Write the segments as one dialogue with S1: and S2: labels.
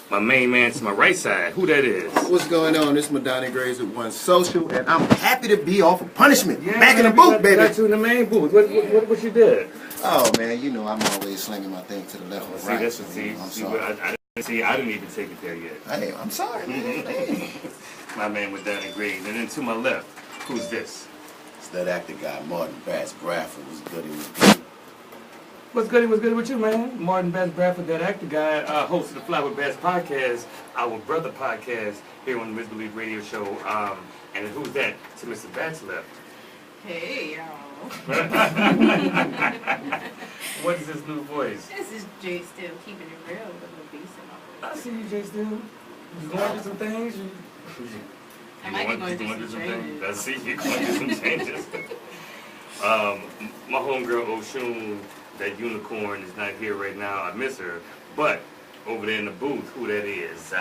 S1: My main man to my right side. Who that is?
S2: What's going on? This is Madania Graves with One Social, and I'm happy to be off of punishment.
S1: Yeah,
S2: back
S1: man,
S2: in the booth, baby.
S1: Got you in the main booth. What you did?
S2: Oh man, you know I'm always slinging my thing to the left and right.
S1: I'm sorry. I didn't even take it there yet.
S2: Hey, I'm sorry, man. Hey.
S1: My man with that grade. And then to my left, who's this?
S3: It's that actor guy, Martin Bass Bradford. Was good. He was good.
S1: What's good with you, man? Martin Bass Bradford, that actor guy, host of the Fly with Bass podcast, our brother podcast here on the Misbelief radio show. And who's that? To Mr. Bass left.
S4: Hey, y'all.
S1: What is this new voice?
S4: This is Jay Steele keeping it real with a beast in my voice.
S1: I see you, Jay Steele. You going through some things?
S4: I might be going through some changes.
S1: I see you going through some changes. My homegirl Oshun, that unicorn, is not here right now. I miss her. But over there in the booth, who that is?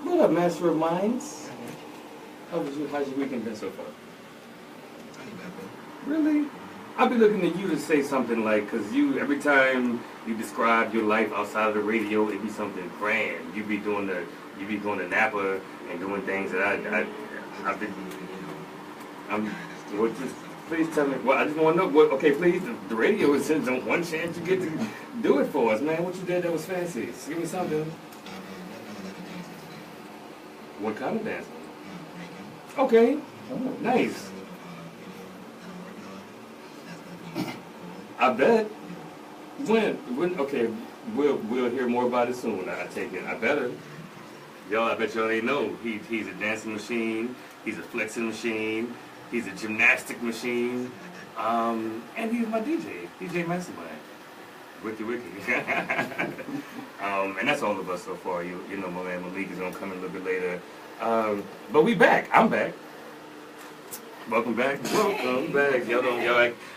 S1: What up, Master of Minds? How's your weekend been so far? Really? I'll be looking at you to say something like, because you, every time you describe your life outside of the radio, it be something grand. You be going to Napa and doing things that I've been. Please tell me. Well, I just want to know. Okay, please. The radio is the one chance you get to do it for us, man. What you did that was fancy. Just give me something. What kind of dancing? Okay. Oh, nice. I bet. When? Okay, we'll hear more about it soon. I take it. I better. Y'all, I bet y'all ain't know. He's a dancing machine. He's a flexing machine. He's a gymnastic machine. And he's my DJ. DJ Mastermind. Wiki. And that's all of us so far. You know, my man Malik is gonna come in a little bit later. But we back. I'm back. Welcome back. Welcome back.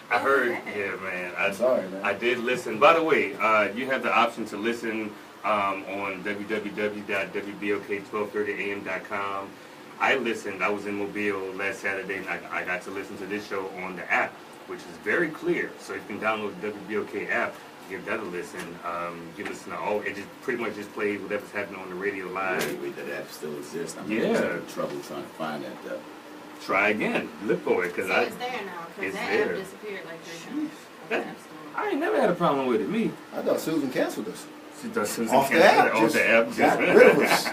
S1: I heard, yeah, man.
S2: Sorry, man.
S1: I did listen. By the way, you have the option to listen on www.wbok1230am.com. I listened. I was in Mobile last Saturday, and I got to listen to this show on the app, which is very clear. So you can download the WBOK app, give that a listen. You listen to all. It just pretty much just plays whatever's happening on the radio live.
S3: Wait, that app still exists. I'm
S1: having
S3: trouble trying to find that though.
S1: Try again. Look for it, cause
S4: so it's there now. Because that app disappeared like 3 times.
S1: I ain't never had a problem with it. Me.
S2: I thought Susan canceled us.
S1: She does Susan
S2: off the app.
S1: Off the app.
S2: Got rid of us.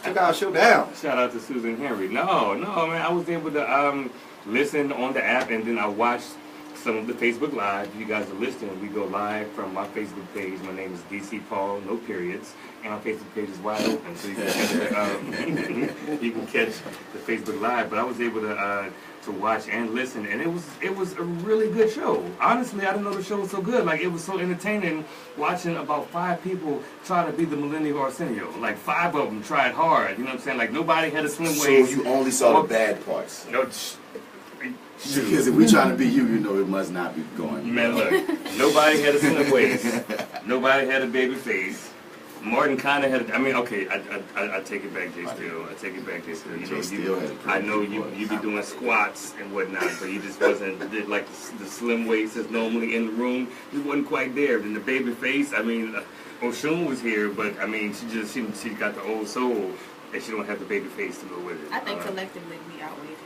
S2: Took our show down.
S1: Shout out to Susan Henry. No, man. I was able to listen on the app, and then I watched some of the Facebook Live. You guys are listening. We go live from my Facebook page. My name is DC Paul, no periods, and my Facebook page is wide open, so you can catch you can catch the Facebook Live. But I was able to watch and listen, and it was a really good show. Honestly, I didn't know the show was so good. Like, it was so entertaining watching about 5 people try to be the Millennial Arsenio. Like, 5 of them tried hard. You know what I'm saying? Like, nobody had a swim waist.
S3: So you only saw the bad parts.
S1: No.
S3: Because if we trying to be you know it must not be going.
S1: Man, look, nobody had a slim waist. Nobody had a baby face. Martin kind of had. I mean, okay, I take it back, Jay Steele. I take it back, Jay Steele. I know you be doing squats and whatnot, but you just wasn't like the slim waist that's normally in the room. You wasn't quite there. And the baby face. I mean, Oshun was here, but I mean, she got the old soul, and she don't have the baby face to go with it.
S4: I think collectively we outweigh it.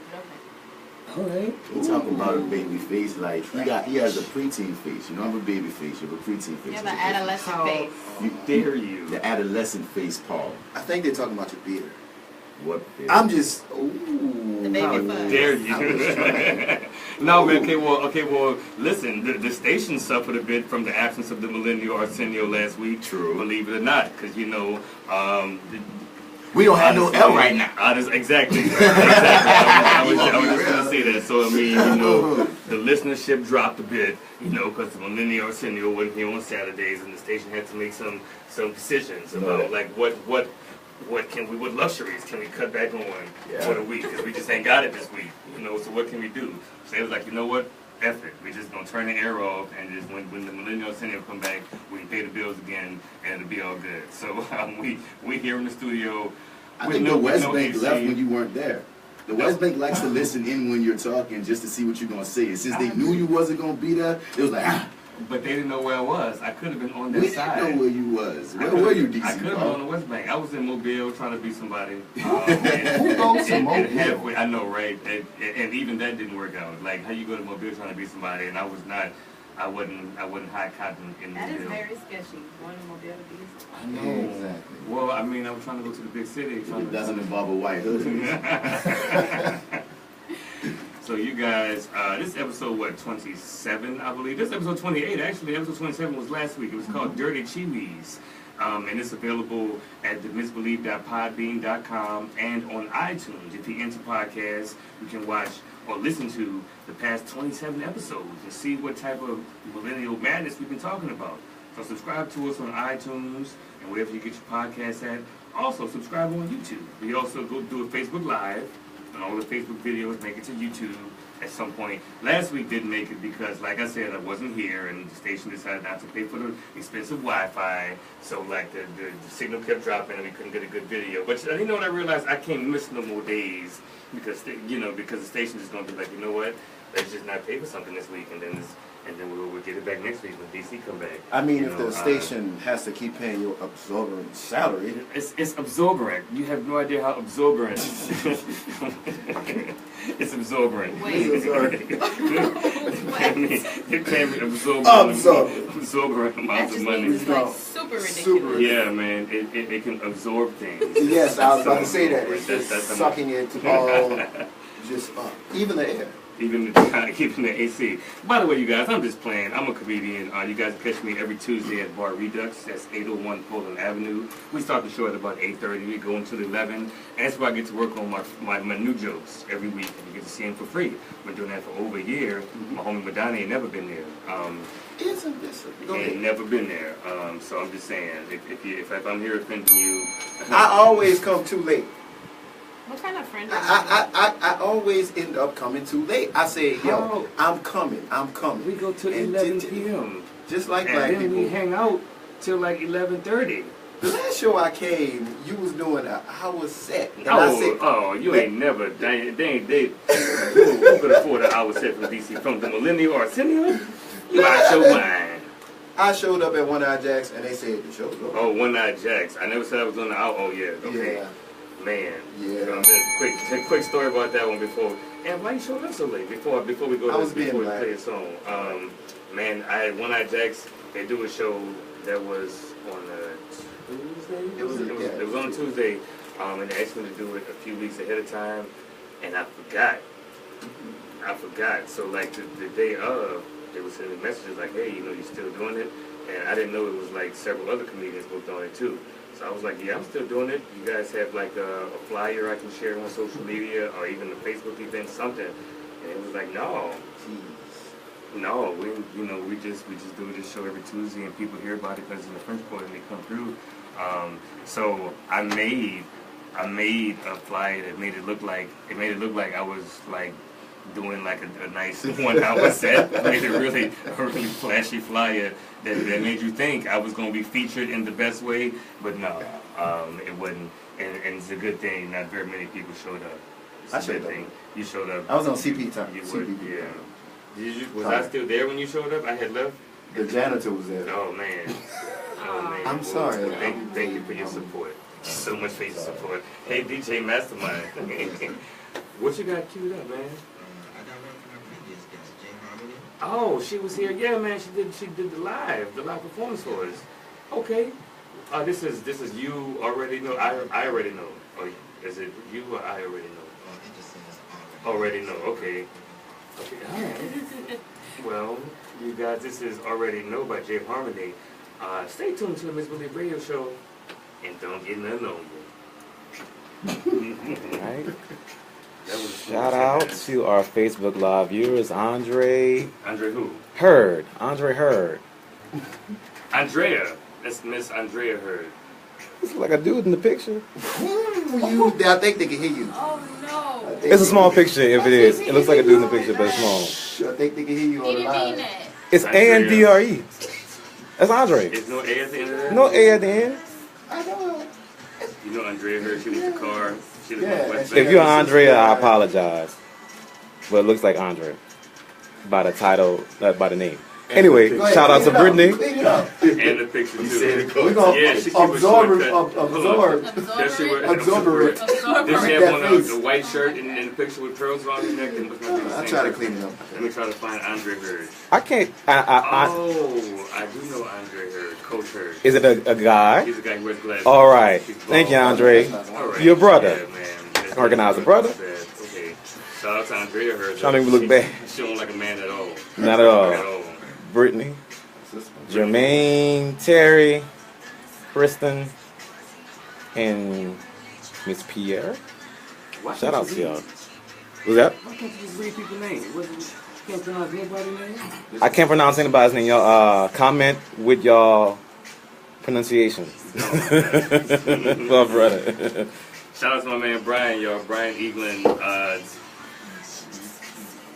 S1: All right.
S3: You talk about a baby face like he has a preteen face. You don't have a baby face, you have a preteen face.
S4: You have an adolescent face.
S3: You dare you. The adolescent face, Paul.
S2: I think they're talking about your beard.
S3: What beard?
S2: I'm just
S4: the baby
S1: how
S4: face.
S1: Dare you. No, man, okay, well, listen, the station suffered a bit from the absence of the Millennial Arsenio last week.
S3: True.
S1: Believe it or not, because you know,
S3: we don't have no L right now.
S1: Exactly. I was just going to say that. So, I mean, you know, the listenership dropped a bit, you know, because the Millennial Arsenio wasn't here on Saturdays, and the station had to make some decisions about, like, what luxuries can we cut back on for the week? Because we just ain't got it this week, you know, so what can we do? So it was like, you know what? F it. We're just going to turn the air off, and just when the Millennial Arsenio come back, we can pay the bills again, and it'll be all good. So we here in the studio.
S3: I think the West Bank left when you weren't there. The West Bank likes to listen in when you're talking just to see what you're going to say. And since they knew you wasn't going to be there, it was like,
S1: But they didn't know where I was. I could have been on that
S3: We
S1: side.
S3: didn't know where you was. Where were you, DC?
S1: I could have been on the West Bank. I was in Mobile trying to be somebody.
S2: Who goes to Mobile?
S1: Halfway, I know, right? And even that didn't work out. Like, how you go to Mobile trying to be somebody, and I wasn't high cotton in
S4: That
S1: Mobile.
S4: is very sketchy. Going to Mobile to be
S1: I know.
S3: Exactly.
S1: Well, I mean, I was trying to go to the big city.
S3: It doesn't involve a white hood.
S1: So you guys, this is episode, what, 27, I believe? This is episode 28, actually. Episode 27 was last week. It was called Dirty Chiwis. And it's available at TheMisbelief.podbean.com and on iTunes. If you're into podcasts, you can watch or listen to the past 27 episodes and see what type of millennial madness we've been talking about. So subscribe to us on iTunes and wherever you get your podcasts at. Also, subscribe on YouTube. We also go do a Facebook Live, and all the Facebook videos make it to YouTube at some point. Last week didn't make it because, like I said, I wasn't here, and the station decided not to pay for the expensive Wi-Fi. So, like, the signal kept dropping, and we couldn't get a good video. But you know what I realized? I can't miss no more days because because the station is going to be like, you know what? Let's just not pay for something this week, and then we'll get it back next week when DC come back.
S2: I mean, if the station has to keep paying your absorbent salary.
S1: It's absorbent. You have no idea how absorbent. It's absorbent.
S4: Wait.
S1: I mean, it can be absorbent amounts of money.
S4: It's like super ridiculous.
S2: Super.
S1: Yeah, man, it can absorb things.
S2: Yes, I was about to say that. It's
S1: That's
S2: just sucking it all, just even the air.
S1: Even the AC. By the way, you guys, I'm just playing. I'm a comedian. You guys catch me every Tuesday at Bar Redux. That's 801 Poland Avenue. We start the show at about 8:30. We go until 11. And that's where I get to work on my new jokes every week. And you get to see them for free. Been doing that for over a year. My homie Madania ain't never been there. Ain't never been there. So I'm just saying, if I'm here offending you,
S2: I always come too late.
S4: What kind of friend are you?
S2: I always end up coming too late. I say, yo, I'm coming.
S1: we go till 11 p.m.
S2: Just like
S1: And
S2: black
S1: then
S2: people.
S1: we hang out till like 11:30.
S2: The last show I came, you was doing an hour set. And I said,
S1: You ain't never. Who could afford an hour set from DC from the Millennial or Arsenio? You out your mind.
S2: I showed up at One Eye Jacks and they said the show's over.
S1: Oh, One Eye Jacks. I never said I was on the out. Oh yeah. Okay.
S2: Yeah.
S1: Man.
S2: Yeah.
S1: Quick story about that one before. And why you showed up so late? Before we go to before we play a song. Man, I had One Eye Jacks. They do a show that was on a Tuesday. It was on a Tuesday. And they asked me to do it a few weeks ahead of time, and I forgot. So like the day of, they were sending messages like, hey, you're still doing it, and I didn't know it was like several other comedians booked on it too. So I was like, yeah, I'm still doing it. You guys have like a flyer I can share on social media or even a Facebook event, something. And it was like, no, we just do this show every Tuesday, and people hear about it because it's in the French Quarter and they come through. So I made a flyer that made it look like I was like doing like a nice 1 hour set. I made a really flashy flyer that made you think I was going to be featured in the best way, but no, it wasn't. And it's a good thing not very many people showed up. It's a good thing. You showed up.
S2: I was on CP time.
S1: You were, yeah. Was I still there when you showed up? I had left.
S2: The janitor was there.
S1: Oh man.
S2: I'm sorry.
S1: Thank you for your support. So much for your support. Hey DJ Mastermind. What you got queued up, man?
S5: I got one from our previous guest, Jay Harmony.
S1: Oh, she was here. Yeah, man. She did the live performance for us. Okay. This is you already know. I already know. Or is it you or I already know?
S5: It just says
S1: Already know. Okay. Okay. All right. Well, you guys, this is Already Know by Jay Harmony. Stay tuned to the Misbelief Radio Show, and don't get none on you.
S6: Right. Shout out to our Facebook Live viewers, Andre
S1: who?
S6: Hurd. Andre Hurd.
S1: Andrea. That's Miss Andrea Hurd.
S6: It's like a dude in the picture.
S2: I think they can hear you.
S4: Oh no.
S6: It's a small picture if it is. It looks like a dude in the picture, but it's small.
S2: I think they can hear you on the line.
S6: It's A-N-D-R-E. That's Andre.
S1: There's no A at the end of that?
S6: No A at the end.
S2: I know.
S1: You know Andrea Hurd, she was the car. She was on West
S6: If you're Andrea, I apologize. But it looks like Andre. By the title, by the name. Anyway,
S2: Go ahead,
S6: shout out to
S2: clean it up,
S6: Brittany.
S2: clean it up.
S1: And the picture
S3: You
S1: too.
S3: said it,
S2: We're
S3: Coach.
S2: gonna
S1: Yeah, she keep a
S2: absorb
S1: shortcut.
S2: absorb.
S1: That shit was
S2: Absorber it.
S1: Did she
S2: That
S1: have on
S2: face.
S1: a white shirt and the picture with pearls around her neck? And was gonna be the
S2: I'll
S1: same
S2: try to
S1: person.
S2: clean it up.
S1: Let me try to find Andre Hurd.
S6: I can't.
S1: Oh, I do know Andre Hurd, Coach Hurd.
S6: Is it a guy?
S1: He's the guy who wears glasses.
S6: All right.
S1: He's bald.
S6: Thank you, Andre.
S1: All right.
S6: Your brother.
S1: Yeah, man.
S6: Organizer brother.
S1: Okay. Shout out to Andrea Hurd.
S6: Trying to make me look bad.
S1: She don't look like a man at all.
S6: Not at all. Brittany, Jermaine, Terry, Kristen, and Miss Pierre.
S1: Why
S6: Shout out
S1: can't
S6: to
S1: you
S6: y'all.
S1: read-
S6: What's that?
S1: Why can't you just read people's names? Can't pronounce anybody's name?
S6: I can't pronounce anybody's name. Y'all comment with y'all pronunciation. Well, brother.
S1: Shout out to my man Brian, y'all. Brian Eaglin,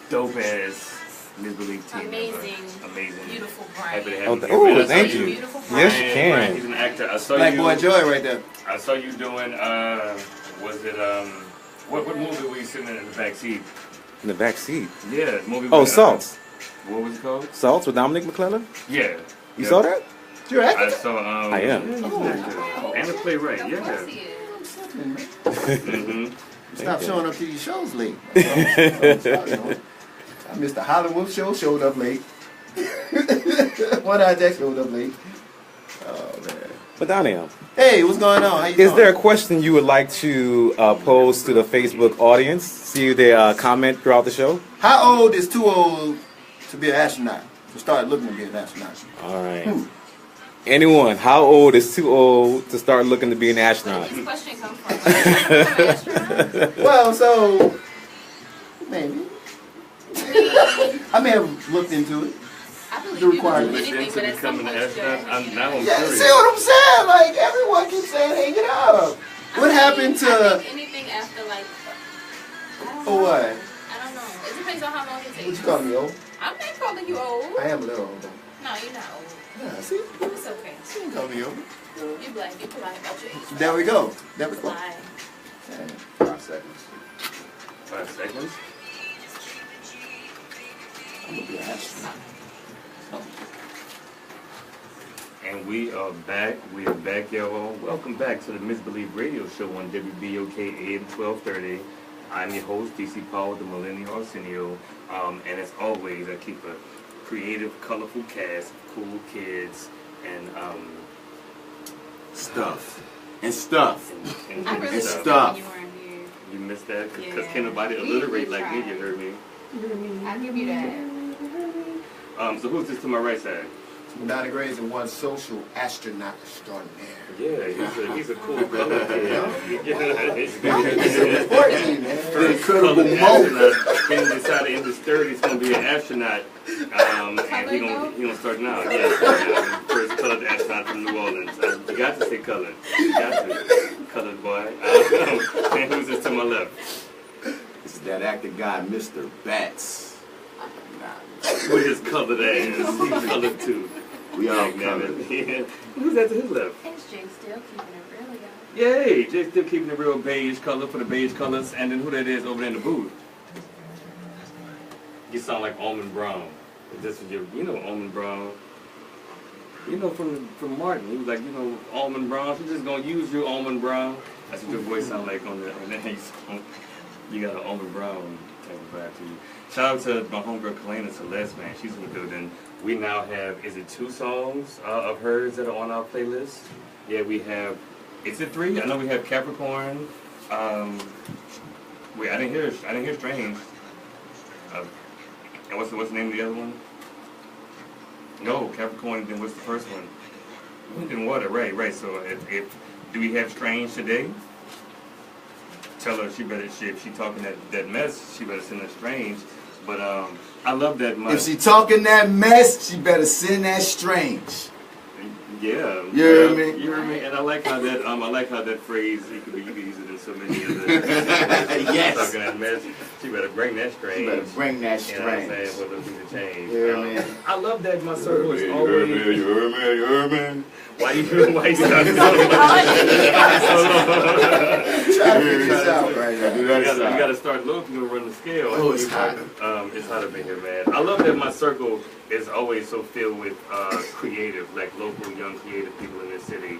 S1: dope ass Misbelief team member. Amazing.
S4: Beautiful
S1: Happy to
S4: Brian.
S1: have you
S6: Oh,
S1: here. Man, I
S6: thank
S1: saw
S6: you.
S4: Beautiful
S6: Yes,
S4: Brian.
S6: you
S1: Brian,
S6: can.
S1: he's an actor. I saw
S2: Black
S1: you.
S2: boy Joy right there.
S1: I saw you doing. Was it what movie were you sitting in the back seat?
S6: In the back seat.
S1: Yeah, movie.
S6: Oh,
S1: with,
S6: Salts.
S1: What was it called?
S6: Salts with Dominic McClellan.
S1: Yeah.
S6: You saw that?
S2: You're
S1: I
S2: acting.
S1: saw.
S6: I am.
S1: Yeah, he's an actor. And a playwright.
S4: Of
S1: Yeah.
S4: course he is.
S1: Mm-hmm.
S2: Stop
S6: you.
S2: showing up to your shows late. I missed the Hollywood show. Showed up late. One eye Jack showed up late. Oh man.
S6: Madania,
S2: Hey, what's going on? How you
S6: is
S2: doing?
S6: there a question you would like to pose to the Facebook audience? See if they comment throughout the show.
S2: How old is too old to be an astronaut? To start looking to be an astronaut.
S6: All right. Anyone, how old is too old to start looking to be an astronaut?
S4: Where does this question come from?
S2: Well, so maybe I may have looked into it.
S4: I believe
S2: The
S4: you
S2: requirements.
S4: can do anything, but at some
S1: Becoming
S4: point
S1: an
S4: you gotta
S1: astronaut.
S4: hang
S1: Now I'm
S2: Yeah,
S1: curious.
S2: see what I'm saying? Like everyone keeps saying, hang it up. What happened
S4: I
S2: to?
S4: think anything after like, I don't
S2: For
S4: know.
S2: what?
S4: I don't know. It depends on how long it
S2: What
S4: takes.
S2: you calling me old?
S4: I'm not calling you old.
S2: I am a little old.
S4: No, you're not old.
S2: Yeah, see?
S4: It's okay.
S2: She ain't calling me old.
S4: You black. You polite about your age.
S2: There we go. There we go.
S4: Lie.
S3: 5 seconds.
S1: 5 seconds.
S2: I'm gonna be an astronaut.
S1: And we are back. We are back, y'all. Welcome back to the Misbelief Radio Show on WBOK AM 1230. I'm your host, DC Paul, the Millennial Arsenio. And as always, I keep a creative, colorful cast of cool kids and
S3: Stuff. And stuff.
S1: and
S4: I really
S1: stuff.
S3: Stop.
S4: when you weren't here.
S1: You missed that? Because
S4: Yeah.
S1: can't nobody
S4: We
S1: alliterate like me,
S4: tried.
S1: you heard me.
S4: I'll give you that.
S1: So who's this to my right side?
S2: Madania Grace and one social astronaut extraordinaire.
S1: Yeah, he's a cool brother kid.
S2: It's important, man.
S1: First colored astronaut. When he decided in his 30s he's gonna be an astronaut, and he gonna start now. Yeah, first colored astronaut from New Orleans. You got to say colored. You got to, colored boy. And who's this to my left?
S3: This is that actor guy, Mr. Bats.
S1: With his colored ass. He's colored too.
S3: We all
S1: Damn
S3: covered.
S1: it. Yeah. Who's that to his left?
S4: It's Jay still keeping it real, y'all.
S1: Yay! Jay still keeping the real beige color for the beige colors. And then who that is over there in the booth? You sound like Almond Brown. This was you know Almond Brown. You know from Martin. He was like, Almond Brown. She's just gonna use you, Almond Brown. That's what your voice sound like on that song. You got an Almond Brown type of vibe to you. Shout out to my homegirl Kalana Celeste, man. She's in the building. We now have, is it 2 songs of hers that are on our playlist? Yeah, we have, is it 3? I know we have Capricorn. Wait, I didn't hear Strange. And what's the name of the other one? No, Capricorn, then what's the first one? Wind and Water, right. So if do we have Strange today? Tell her if she talking that mess, she better send her Strange. But I love that much.
S3: If she talking that mess, she better send that strange.
S1: Yeah.
S3: You heard me?
S1: You heard me? And I like how that phrase, you can use it in so many other
S3: Yes.
S1: talking that mess. She better bring that strange.
S3: She better bring that
S1: You know what I'm
S3: strange.
S1: saying? For the change.
S3: You heard me?
S1: I love that my
S3: You
S1: circle
S3: heard
S1: is
S3: me?
S1: always.
S3: You heard me?
S1: Why you starting so low?
S2: Trying to figure this out right now.
S1: You gotta start low if you're gonna run the scale.
S3: Oh, it's hot.
S1: It's hot up in here, man. I love that my circle is always so filled with creative, like local young creative people in this city.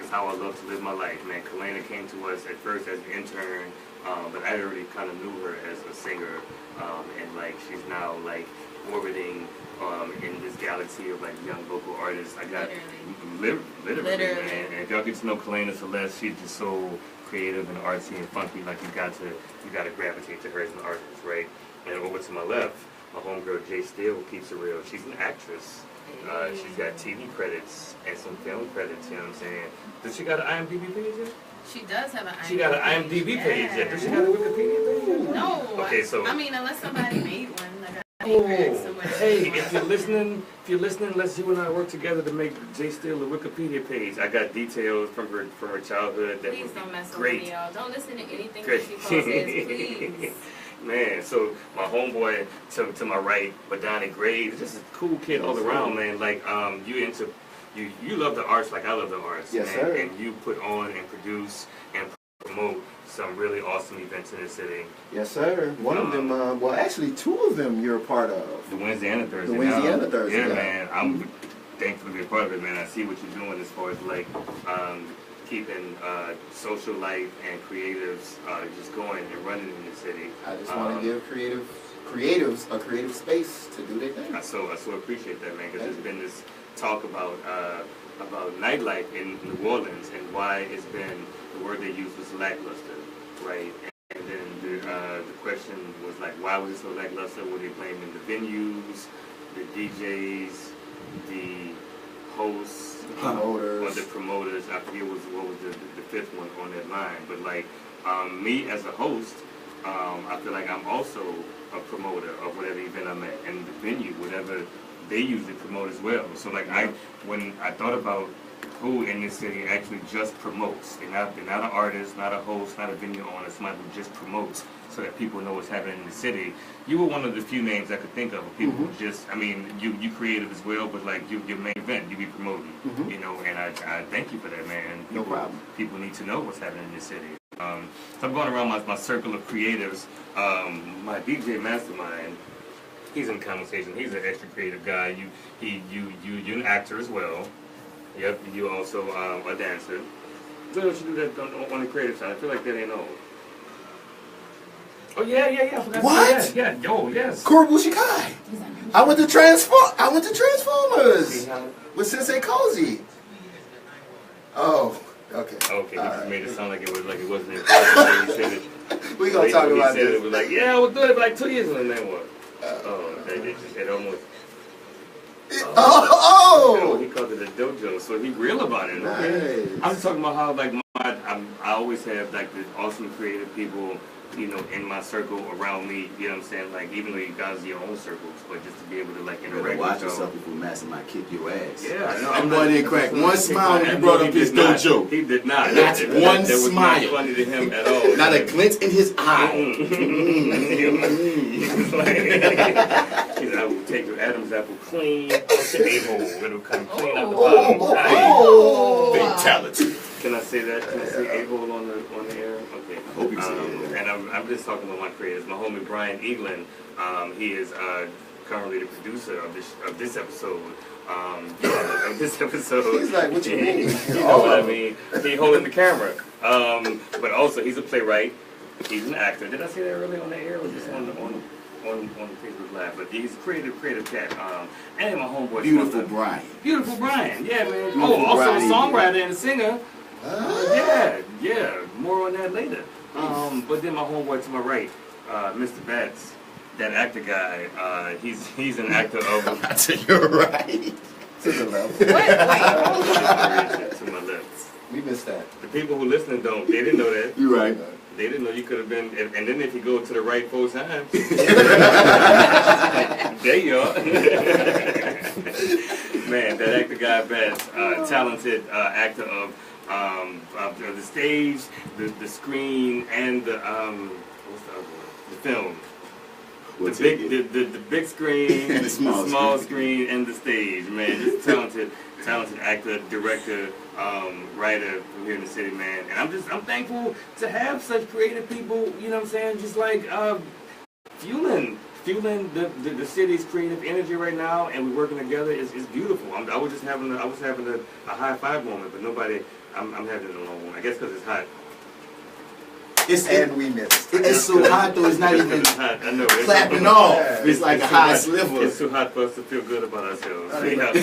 S1: It's how I love to live my life, man. Kalana came to us at first as an intern, but I already kind of knew her as a singer, and like she's now like orbiting in this galaxy of like young vocal artists. I got literally, man. And if y'all get to know Kalana Celeste, she's just so creative and artsy and funky. Like you got to gravitate to her as an artist, right? And over to my left, my homegirl Steele keeps it real. She's an actress. She's got TV credits and some film credits. You know what I'm saying? Does she got an IMDb page yet?
S4: She does have an IMDb.
S1: She got an IMDb page yet? Does she have a Wikipedia page yet?
S4: No.
S1: Okay, so
S4: I mean, unless somebody made one.
S1: Hey, if you're listening, let's you and I work together to make Steele a Wikipedia page. I got details from her childhood that
S4: please don't mess
S1: great.
S4: with me, y'all. Don't listen to anything that she posts, please.
S1: Man, so my homeboy to my right, Madania, just a cool kid all around, man. Like you love the arts like I love the arts,
S2: yes,
S1: man.
S2: Sir.
S1: And you put on and produce and promote some really awesome events in the city.
S2: Yes, sir. One of them, well, actually, two of them you're a part of.
S1: The Wednesday and the Thursday.
S2: The Wednesday and the Thursday.
S1: Yeah, man. I'm thankful to be a part of it, man. I see what you're doing as far as like keeping social life and creatives just going and running in the city.
S2: I just want to give creatives a creative space to do their thing.
S1: I so appreciate that, man, because there's been this talk about nightlife in New Orleans and why it's been, the word they used was lackluster, right? And then the question was like, why was it so lackluster? Were they blaming the venues, the DJs, the hosts, or the promoters? I forget what was the fifth one on that line. But like me as a host, I feel like I'm also a promoter of whatever event I'm at, and the venue, whatever they usually promote as well. So like when I thought about who in this city actually just promotes, they're not an artist, not a host, not a venue owner, somebody who just promotes so that people know what's happening in the city. You were one of the few names I could think of people who just, I mean, you creative as well, but like your main event, you be promoting, you know, and I thank you for that, man.
S2: No problem.
S1: People need to know what's happening in the city. So I'm going around my circle of creatives. My DJ Mastermind, he's in conversation. He's an extra creative guy. You're an actor as well. Yep, you also a dancer. So what you do that on the creative side? I feel like that ain't old. Oh yeah. I forgot
S2: What?
S1: To say that. Yeah, yo, yes.
S2: Kurobushikai. I went to Transformers with Sensei Cozy. Oh, okay.
S1: Okay, he just made it sound like it wasn't important. He said it.
S2: We gonna talk about
S1: this.
S2: this.
S1: It was like, yeah, I was doing it for like 2 years and then what? It almost.
S2: Oh!
S1: He called it a dojo, so he real about it.
S2: Nice.
S1: Okay. I'm just talking about how like I always have like the awesome creative people, you know, in my circle around me. You know what I'm saying? Like even though you guys are your own circles, but just to be able to like
S3: You better
S1: interact
S3: watch
S1: with
S3: yourself before Mastermind kick your ass.
S1: Yeah, I know.
S3: I'm going to crack one smile when you brought up his dojo.
S1: He did not.
S3: Not one
S1: that was
S3: smile.
S1: Not funny to him at all.
S3: Not a glint in his eye.
S1: I will take your Adam's apple clean out the a-hole. It'll come clean out the bottom.
S3: Fatality.
S1: Can I say that? Can I say a-hole on the air? Okay.
S3: I hope you say that.
S1: And I'm just talking about my creators. My homie Brian Eaglin, he is currently the producer of this episode. Of this episode.
S2: He's like, what you mean?
S1: You know what I mean? He holding the camera. But also, he's a playwright. He's an actor. Did I say that earlier on the air? Or just on Facebook Live? But he's a creative cat. And my homeboy.
S3: Beautiful Brian.
S1: Beautiful Brian. Yeah, man.
S3: Beautiful
S1: also
S3: Brian
S1: a songwriter and a singer. Yeah. More on that later. But then my homeboy to my right, Mr. Batts, that actor guy. He's an actor of.
S3: To your right.
S2: To the left.
S1: To my left.
S2: We missed that.
S1: The people who listening they didn't know that.
S3: You're right.
S1: They didn't know you could have been, and then if you go to the right 4 times, there you are. Man, that actor guy, Batts, talented actor of the stage, the screen, and the what's the other one? The film.
S3: We'll
S1: the
S3: take
S1: the big screen,
S3: And the small
S1: screen, and the stage, man. Just talented actor, director, writer from here in the city, man. And I'm thankful to have such creative people. You know what I'm saying? Just like fueling the city's creative energy right now, and we're working together. It's beautiful. I was having a high five moment, but nobody. I'm having it alone. I guess because it's hot.
S2: And we missed.
S3: It's so hot though. It's not even
S1: hot. I know.
S3: clapping off. It's like a high sliver.
S1: It's too hot for us to feel good about ourselves. We're like,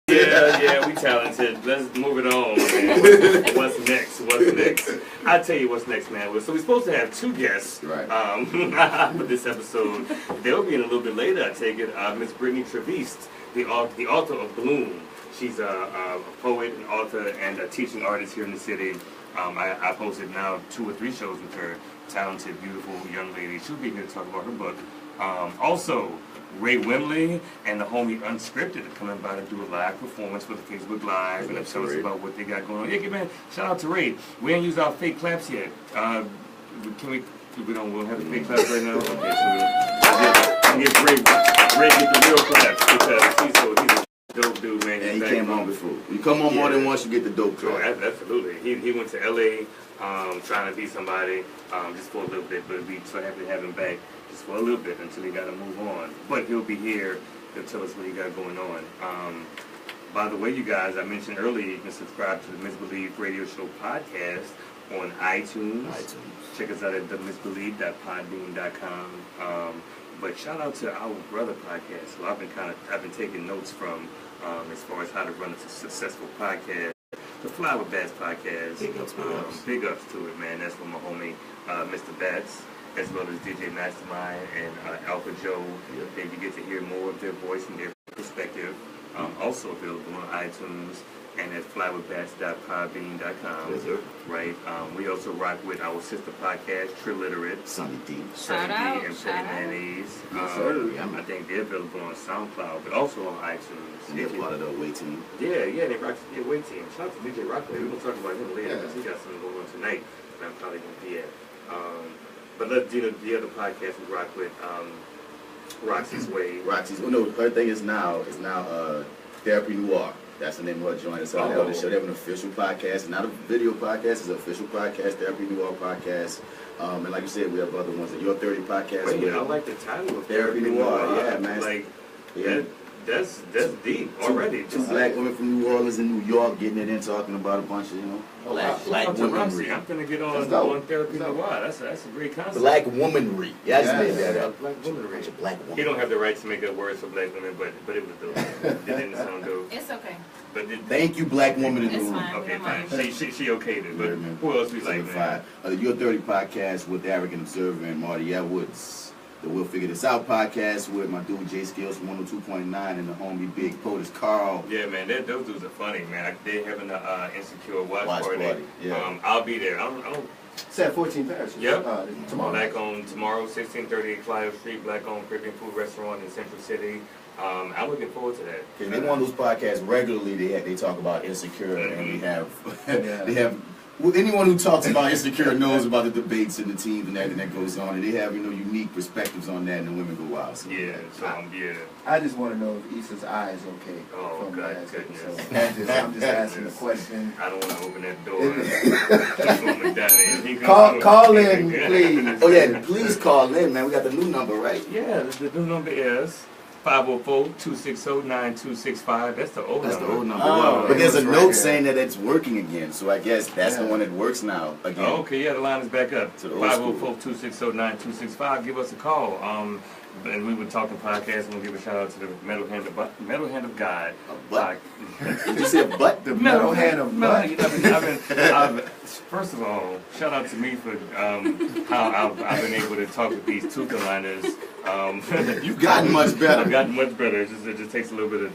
S1: yeah, we talented. Let's move it on, man. What's next? I'll tell you what's next, man. So we're supposed to have 2 guests for this episode. They'll be in a little bit later, I take it. Miss Brittany Traveste, the author of Bloom. She's a poet, an author, and a teaching artist here in the city. I posted now 2 or 3 shows with her. Talented, beautiful young lady. She'll be here to talk about her book. Also, Ray Wimley and the homie Unscripted are coming by to do a live performance for the Facebook Live and tell us about what they got going on. Yeah, man, shout out to Ray. We ain't used our fake claps yet. We don't have the fake claps right now? Okay, so we'll get Ray get the real claps because he's a dope dude, man.
S3: Yeah, he came on before. You come on more than once, you get the dope
S1: Oh,
S3: clap.
S1: absolutely. He went to LA trying to be somebody just for a little bit, but we'd be so happy to have him back just for a little bit until he got to move on. But he'll be here to tell us what he got going on. By the way, you guys, I mentioned earlier you can subscribe to the Misbelief Radio Show podcast on iTunes. Check us out at TheMisbelief.podbean.com. But shout out to our brother podcast. So I've been taking notes from as far as how to run a successful podcast. The Fly with Bats podcast. Big ups to it, man. That's from my homie Mr. Bats, as well as DJ Mastermind and Alpha Joe. Then you get to hear more of their voice and their perspective. Also available on iTunes and at flywithbats.podbean.com.
S3: Yes, sir.
S1: Right. We also rock with our sister podcast, Triliterate.
S3: Sunny D.
S4: Shout out.
S1: And Pretty Mayonnaise. I think they're available on SoundCloud, but also on iTunes.
S3: And they're part of the away team.
S1: Yeah, they rock the away team. Shout out to DJ Rockaway. We're going to talk about him later because he got something going on tonight that I'm probably going to be at. But let's do the other podcast we rock with, Roxy's Way.
S3: Her thing is now Therapy Noir. That's the name of her joint. It's on the show. They have an official podcast. It's not a video podcast. It's an official podcast, Therapy Noir podcast. And like you said, we have other ones. Your 30 podcast.
S1: Wait, I like the title of
S3: Therapy Noir. Yeah, man.
S1: Like, that's deep already.
S3: Two black women from New Orleans and New York getting it in, talking about a bunch of, black womanry.
S1: I'm gonna get on Therapy Noir. That's a great concept.
S3: Black womanry. Yeah, I just made that up.
S1: Black womanry.
S3: Black woman.
S1: He don't have the right to make up words for black women, but it was dope. It didn't sound dope.
S4: It's okay.
S3: But thank you, black woman in the
S4: It's
S3: room.
S4: fine.
S1: Okay, fine. She okayed it. But who else we like, man?
S3: Your 30 podcast with the Arrogant Observer and Marty Edwards. The We'll Figure This Out podcast with my dude Jay Skills from 102.9 and the homie Big POTUS Carl.
S1: Yeah, man, those dudes are funny, man. They're having an Insecure watch party.
S3: Yeah.
S1: I'll be there. I don't
S2: It's at 14 Paris.
S1: Yep.
S2: Tomorrow.
S1: Black on tomorrow, 1630 Clive Street, Black on Caribbean Food Restaurant in Central City. I'm looking forward to that.
S3: They one of those podcasts regularly. They talk about Insecure, and they have. Well, anyone who talks about Insecure knows about the debates and the teams and everything that goes on, and they have unique perspectives on that, and the women go wild. So
S2: I just want to know if Issa's eye is okay.
S1: Oh, God, goodness.
S2: So I'm just asking the question.
S1: I don't want to open that door.
S2: Call in, please.
S3: Oh yeah, please call in, man. We got the new number, right?
S1: Yeah, the new number is 504-260-9265. That's the old number.
S3: That's the old number. But there's a note saying that it's working again, so I guess that's the one that works now again.
S1: Oh, okay, the line is back up.
S3: To the old school.
S1: 504-260-9265. Give us a call. And we were talking podcast, and we'll give a shout out to the Metal Hand of God.
S3: Did you say a butt?
S2: The Metal Hand of God.
S1: First of all, shout out to me for how I've been able to talk with these two liners.
S3: You've gotten much better.
S1: I've gotten much better. It just takes a little bit of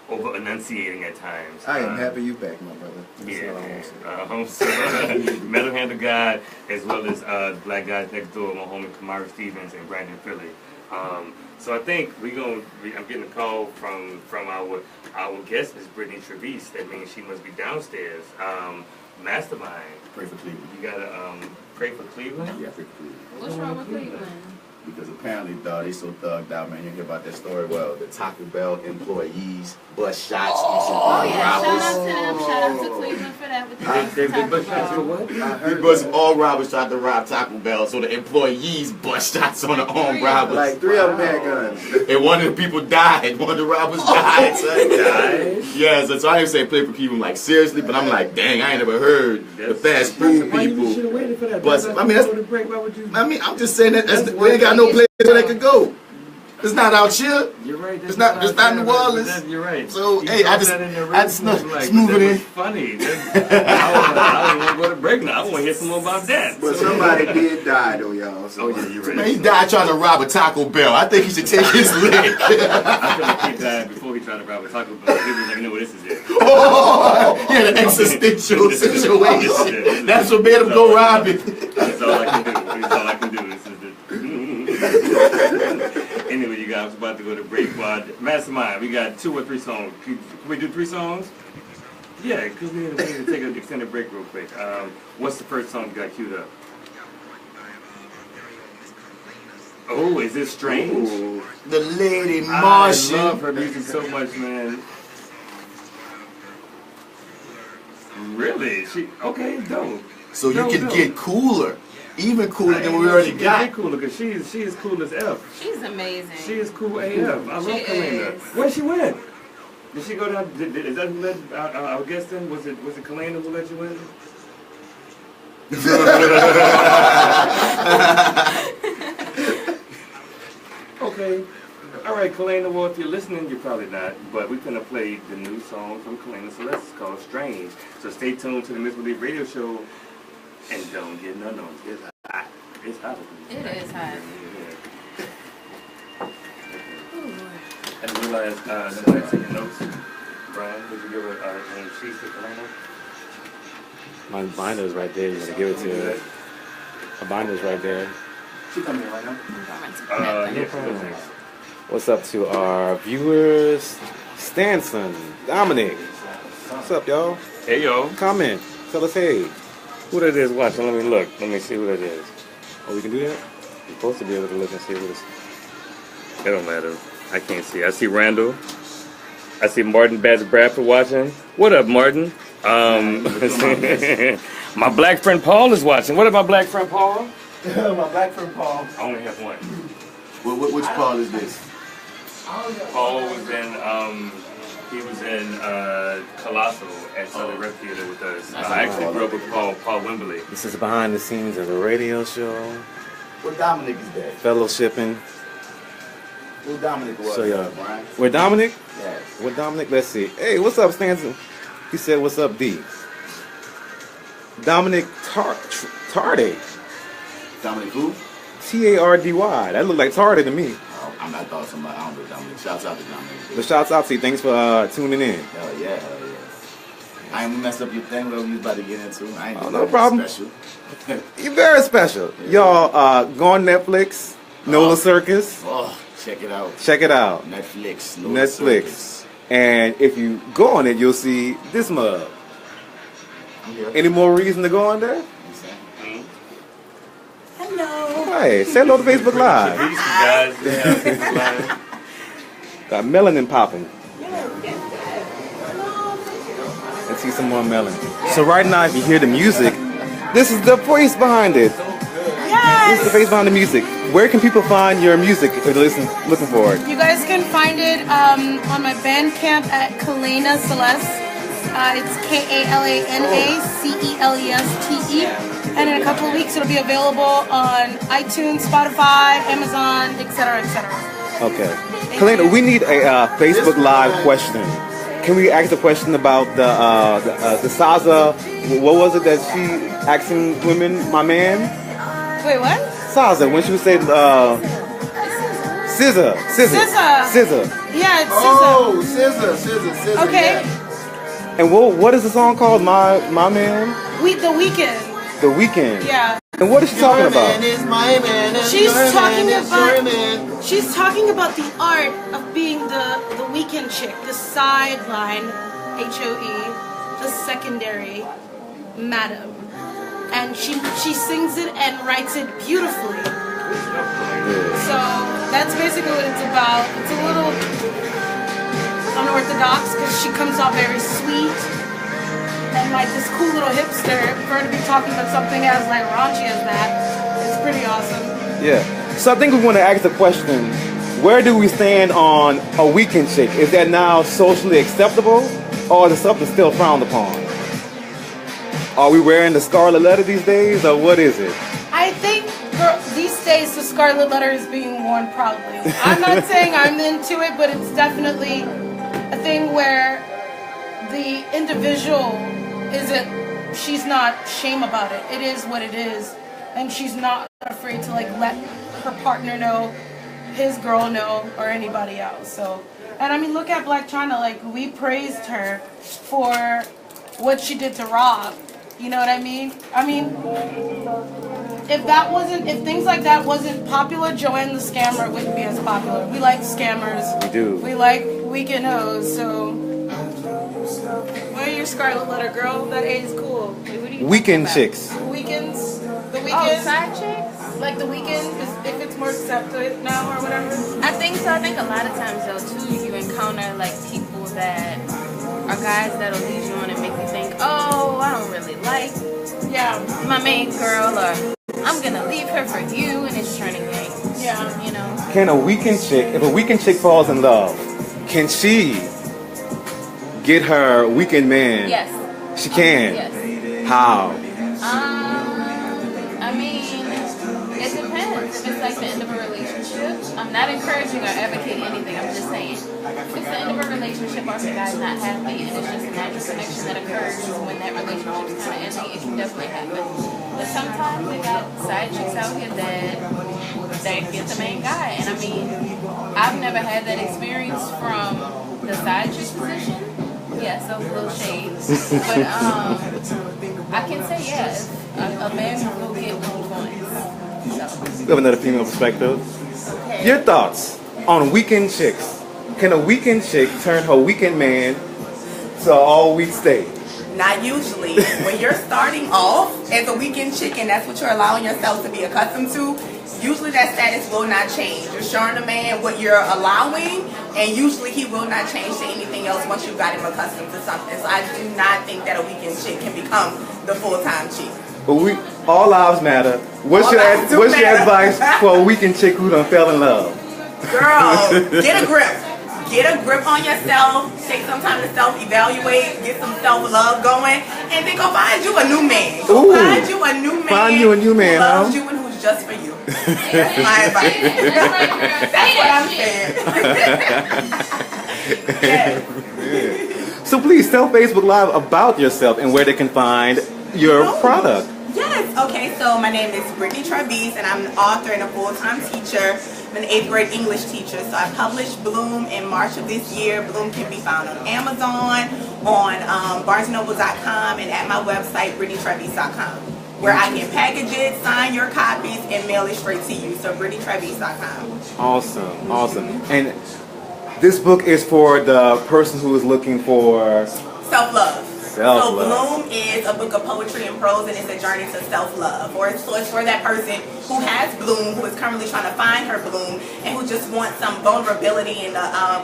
S1: over enunciating at times.
S2: I am happy you back, my brother.
S1: Metal Hand of God, as well as Black Guys Next Door, my homie Kamara Stevens and Brandon Philly. So I think I'm getting a call from our guest, Miss Brittany Traveste. That means she must be downstairs. Mastermind.
S3: Pray for Cleveland.
S1: You gotta pray for Cleveland.
S3: Yeah, pray for Cleveland.
S4: What's wrong with Cleveland?
S3: Because apparently, they so thugged out, man. You hear about that story? Well, the Taco Bell employees bust shots on some
S4: Oh yeah,
S3: robbers.
S4: shout out to them. Shout out to Cleveland for that with the
S1: They bust shots for
S4: Taco Bell.
S1: what?
S3: He bust all robbers tried to rob Taco Bell, so the employees bust shots on the armed robbers.
S2: Like 3 of them had guns.
S3: And one of the people died. One of the robbers died. Son.
S1: Died?
S3: Yeah, so I didn't say play for Cleveland like seriously, but I'm like, dang, I ain't never heard the fast food
S1: Why you should
S3: people.
S1: have waited for that?
S3: But I mean, that's.
S1: Go to break. Why would you?
S3: I mean, I'm just saying that we ain't got no place where they could go. It's not out here.
S1: You're right.
S3: It's not New Orleans.
S1: You're right.
S3: So
S1: You
S3: hey, I
S1: dropped that in there
S3: just
S1: really smooth,
S3: smooth it
S1: that
S3: in.
S1: was funny. I don't want to go to break now. I want to hear some more about that.
S2: But somebody did die though, y'all. So
S1: Oh yeah, you're right.
S3: Man, he died trying to rob a Taco Bell. I think he should take his leg.
S1: I think he died before he tried to rob a Taco Bell. He was like, no, this is it.
S3: Oh, he had an existential situation. That's what made him go rob it.
S1: That's all I can do. That's all I can do. Anyway, you guys, about to go to break. Mastermind, we got 2 or 3 songs. Can we do 3 songs? Yeah, because we need to take an extended break real quick. What's the first song you got queued up? Oh, is this Strange?
S2: Ooh.
S3: The Lady Martian.
S1: I love her music so much, man. Really? Okay, dope.
S3: So you can
S1: dope.
S3: get cooler. Even cooler than we already got.
S1: Get cooler because she is cool as F.
S4: She's amazing.
S1: She is cool AF. I love
S4: She
S1: Kalana.
S4: is.
S1: Where she went? Did she go down? Is that who let our guest in? Was it Kalana who let you in? Okay. All right, Kalana. Well, if you're listening, you're probably not. But we're gonna play the new song from Kalana Celeste. It's called "Strange." So stay tuned to the Misbelief Radio Show. And don't get none on. It's hot. It's hot.
S4: It is hot.
S1: I didn't realize that I taking notes. Brian, would you give a sheet to Kalana?
S6: My binder's right there. You gotta give it to her. My binder's right there.
S2: She coming in right now.
S1: Yeah.
S6: What's up to our viewers? Stanson, Dominic. What's up, y'all?
S1: Hey, yo.
S6: Comment. Tell us hey.
S1: Who that is watching? Let me look. Let me see who that is.
S6: Oh, we can do that?
S1: You're supposed to be able to look and see who this is. It don't matter. I can't see. I see Randall. I see Martin Bradford watching. What up, Martin? My black friend Paul is watching. What up, my black friend Paul?
S2: My black friend Paul.
S1: I only have one.
S3: Which Paul is this?
S1: Paul was in, he was in Colossal at Southern Rep Theater with us. I actually grew up with Paul Wimley.
S6: This is behind the scenes of a radio show.
S3: What Dominic is that?
S6: Fellowshipping.
S3: Who Dominic was?
S6: So, yeah.
S3: Brian?
S6: Where Dominic?
S3: Yes.
S6: What Dominic? Let's see. Hey, what's up, Stanson? He said, what's up, D? Dominic Tardy.
S3: Dominic who?
S6: Tardy. That looked like Tardy to me.
S3: I'm not thought somebody. I don't know Dominic. Shouts out to Dominic.
S6: But shouts out to you. Thanks for tuning in.
S3: Hell yeah, hell yeah. I ain't messed up your thing, whatever you was about to get into. I ain't
S6: Oh,
S3: doing
S6: no
S3: nothing
S6: problem.
S3: special.
S6: You're very special. Y'all go on Netflix, NOLA Circus.
S3: Oh, check it out.
S6: Check it out.
S3: Netflix. No
S6: Netflix.
S3: Circus.
S6: And if you go on it, you'll see this mug.
S3: I'm here.
S6: Any more reason to go on there?
S4: Hello.
S6: Hey, say hello to Facebook Live.
S1: Peace, guys. Yeah,
S6: Got melanin popping. Let's see some more melanin. So right now, if you hear the music, this is the voice behind it. This is the face behind the music. Where can people find your music if they're looking for it?
S7: You guys can find it on my Bandcamp at Kalana Celeste. It's KALANACELESTE. And in a couple of weeks, it'll be available on iTunes, Spotify, Amazon, etc., etc.
S6: Okay. Kalana, we need a Facebook Live question. Can we ask a question about the Saza? What was it that she asking women, my man?
S7: Wait, what?
S6: Saza, when she was saying scissor.
S7: Yeah, it's
S2: Oh, scissor.
S7: Okay.
S2: Yeah.
S6: And what is the song called? My man?
S7: The Weekend.
S6: The Weeknd.
S7: Yeah.
S6: And what is she talking about?
S7: She's talking about the art of being the weekend chick, the sideline, HOE, the secondary madam. And she sings it and writes it beautifully. So that's basically what it's about. It's a little unorthodox because she comes off very sweet and like this cool little hipster. For her to be talking about something as like raunchy as that, it's pretty awesome.
S6: Yeah. So I think we want to ask the question, where do we stand on a weekend chick? Is that now socially acceptable, or is it something still frowned upon? Are we wearing the scarlet letter these days, or what is it?
S7: I think these days the scarlet letter is being worn proudly. I'm not saying I'm into it, but it's definitely a thing where the individual she's not shame about it. It is what it is. And she's not afraid to like let her partner know, his girl know, or anybody else. So, and I mean, look at Black China. Like, we praised her for what she did to Rob. You know what I mean? I mean, if things like that wasn't popular, Joanne the Scammer wouldn't be as popular. We like scammers.
S6: We do.
S7: We like weekend hoes. So, wear your scarlet letter, girl. That A is cool.
S6: Weekend chicks.
S7: Weekends. The weekend.
S4: Oh, side chicks?
S7: Like the weekend, if it's more accepted now or whatever.
S4: I think so. I think a lot of times though too, you encounter like people that are guys that'll lead you on and make you think, oh, I don't really like my main girl, or I'm gonna leave her for you, and it's turning game.
S7: Yeah.
S4: You know.
S6: Can a weekend chick, if a weekend chick falls in love, can she get her weekend man?
S4: Yes.
S6: She can?
S4: Yes.
S6: How?
S4: I mean, it depends. If it's like the end of a relationship, I'm not encouraging or advocating anything. I'm just saying, if it's the end of a relationship or if the guy's not happy and it's just a natural connection that occurs when that relationship's kind of ending, it can definitely happen. But sometimes they got side chicks out here that get the main guy. And I mean, I've never had that experience from the side chick position. Yes, a little shade. But I can say yes, a man will get what he wants. So.
S6: We have another female perspective.
S4: Okay.
S6: Your thoughts on weekend chicks? Can a weekend chick turn her weekend man to all week stay?
S8: Not usually. When you're starting off as a weekend chick and that's what you're allowing yourself to be accustomed to, usually that status will not change. You're showing a man what you're allowing, and usually he will not change to anything else once you've got him accustomed to something. So I do not think that a weekend chick can become the full-time chick.
S6: But all lives matter. What's your advice for a weekend chick who done fell in love?
S8: Girl, get a grip. Get a grip on yourself. Take some time to self-evaluate. Get some self-love going. And then go find you a new man. Go find you a new man.
S6: Find you a new man,
S8: who loves you and who's just for you. That's my advice. That's what I'm saying.
S6: So please tell Facebook Live about yourself and where they can find your product.
S8: Yes. Okay, so my name is Brittany Traveste, and I'm an author and a full-time teacher. I'm an 8th grade English teacher. So I published Bloom in March of this year. Bloom can be found on Amazon, on BarnesandNoble.com, and at my website, BrittanyTraveste.com, where I can package it, sign your copies, and mail it straight to you. So BrittanyTraveste.com.
S6: Awesome, awesome. And this book is for the person who is looking for
S8: self-love.
S6: So
S8: Bloom is a book of poetry and prose, and it's a journey to self-love. So it's for that person who has bloom, who is currently trying to find her bloom, and who just wants some vulnerability and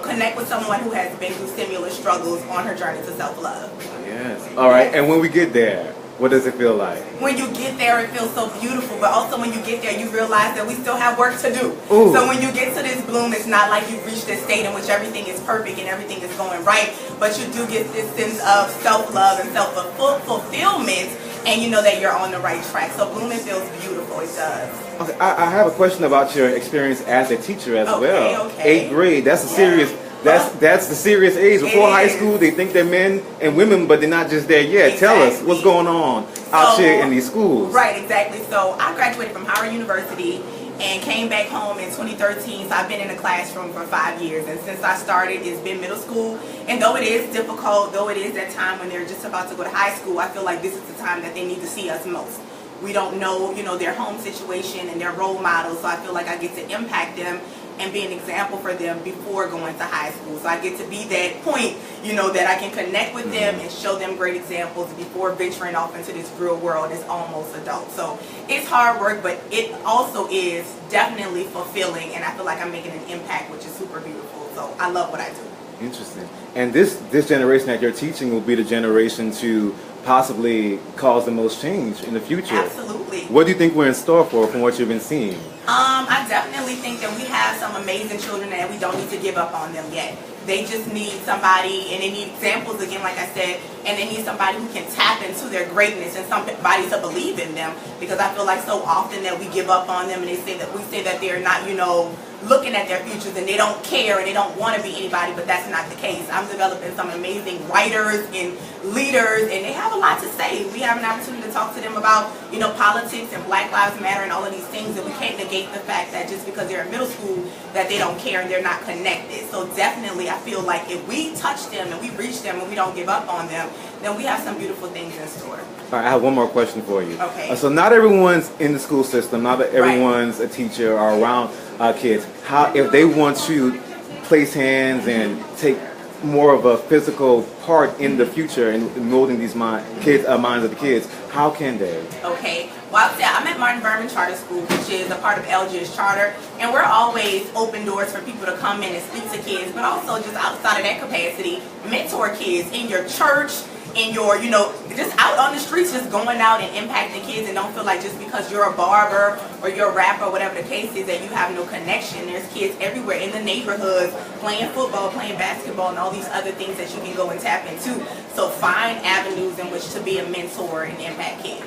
S8: connect with someone who has been through similar struggles on her journey to self-love.
S6: Yes. All right. And when we get there, what does it feel like?
S8: When you get there, it feels so beautiful, but also when you get there, you realize that we still have work to do.
S6: Ooh.
S8: So when you get to this bloom, it's not like you've reached this state in which everything is perfect and everything is going right, but you do get this sense of self-love and self-fulfillment, and you know that you're on the right track. So blooming feels beautiful. It does.
S6: Okay, I have a question about your experience as a teacher as well.
S8: Okay.
S6: 8th grade. That's a serious. That's the serious age. Before high school, they think they're men and women, but they're not just there yet. Tell us what's going on out here in these schools.
S8: Right, exactly. So I graduated from Howard University and came back home in 2013. So I've been in the classroom for 5 years, and since I started, it's been middle school. And though it is difficult, though it is that time when they're just about to go to high school, I feel like this is the time that they need to see us most. we don't know, you know, their home situation and their role models. So I feel like I get to impact them and be an example for them before going to high school. So I get to be that point, you know, that I can connect with them and show them great examples before venturing off into this real world as almost adults. So it's hard work, but it also is definitely fulfilling, and I feel like I'm making an impact, which is super beautiful. So I love what I do.
S6: Interesting. And this generation that you're teaching will be the generation to possibly cause the most change in the future.
S8: Absolutely.
S6: What do you think we're in store for from what you've been seeing?
S8: I definitely think that we have some amazing children and we don't need to give up on them yet. They just need somebody, and they need examples again, like I said, and they need somebody who can tap into their greatness and somebody to believe in them, because I feel like so often that we give up on them and we say that they're not, you know, looking at their futures and they don't care and they don't want to be anybody, but that's not the case. I'm developing some amazing writers and leaders, and they have a lot to say. We have an opportunity to talk to them about, you know, politics and Black Lives Matter and all of these things, and we can't negate the fact that just because they're in middle school that they don't care and they're not connected. So definitely I feel like if we touch them and we reach them and we don't give up on them, then we have some beautiful things in store.
S6: All right, I have one more question for you.
S8: Okay.
S6: So not everyone's in the school system, not everyone's a teacher or around kids. How, if they want to place hands and take more of a physical part in the future in molding these minds of the kids, how can they?
S8: Okay. Well, I'll say I'm at Martin Berman Charter School, which is a part of LG's charter, and we're always open doors for people to come in and speak to kids, but also just outside of that capacity, mentor kids in your church, in your, you know, just out on the streets, just going out and impacting kids, and don't feel like just because you're a barber or you're a rapper, whatever the case is, that you have no connection. There's kids everywhere in the neighborhoods playing football, playing basketball, and all these other things that you can go and tap into. So find avenues in which to be a mentor and impact kids.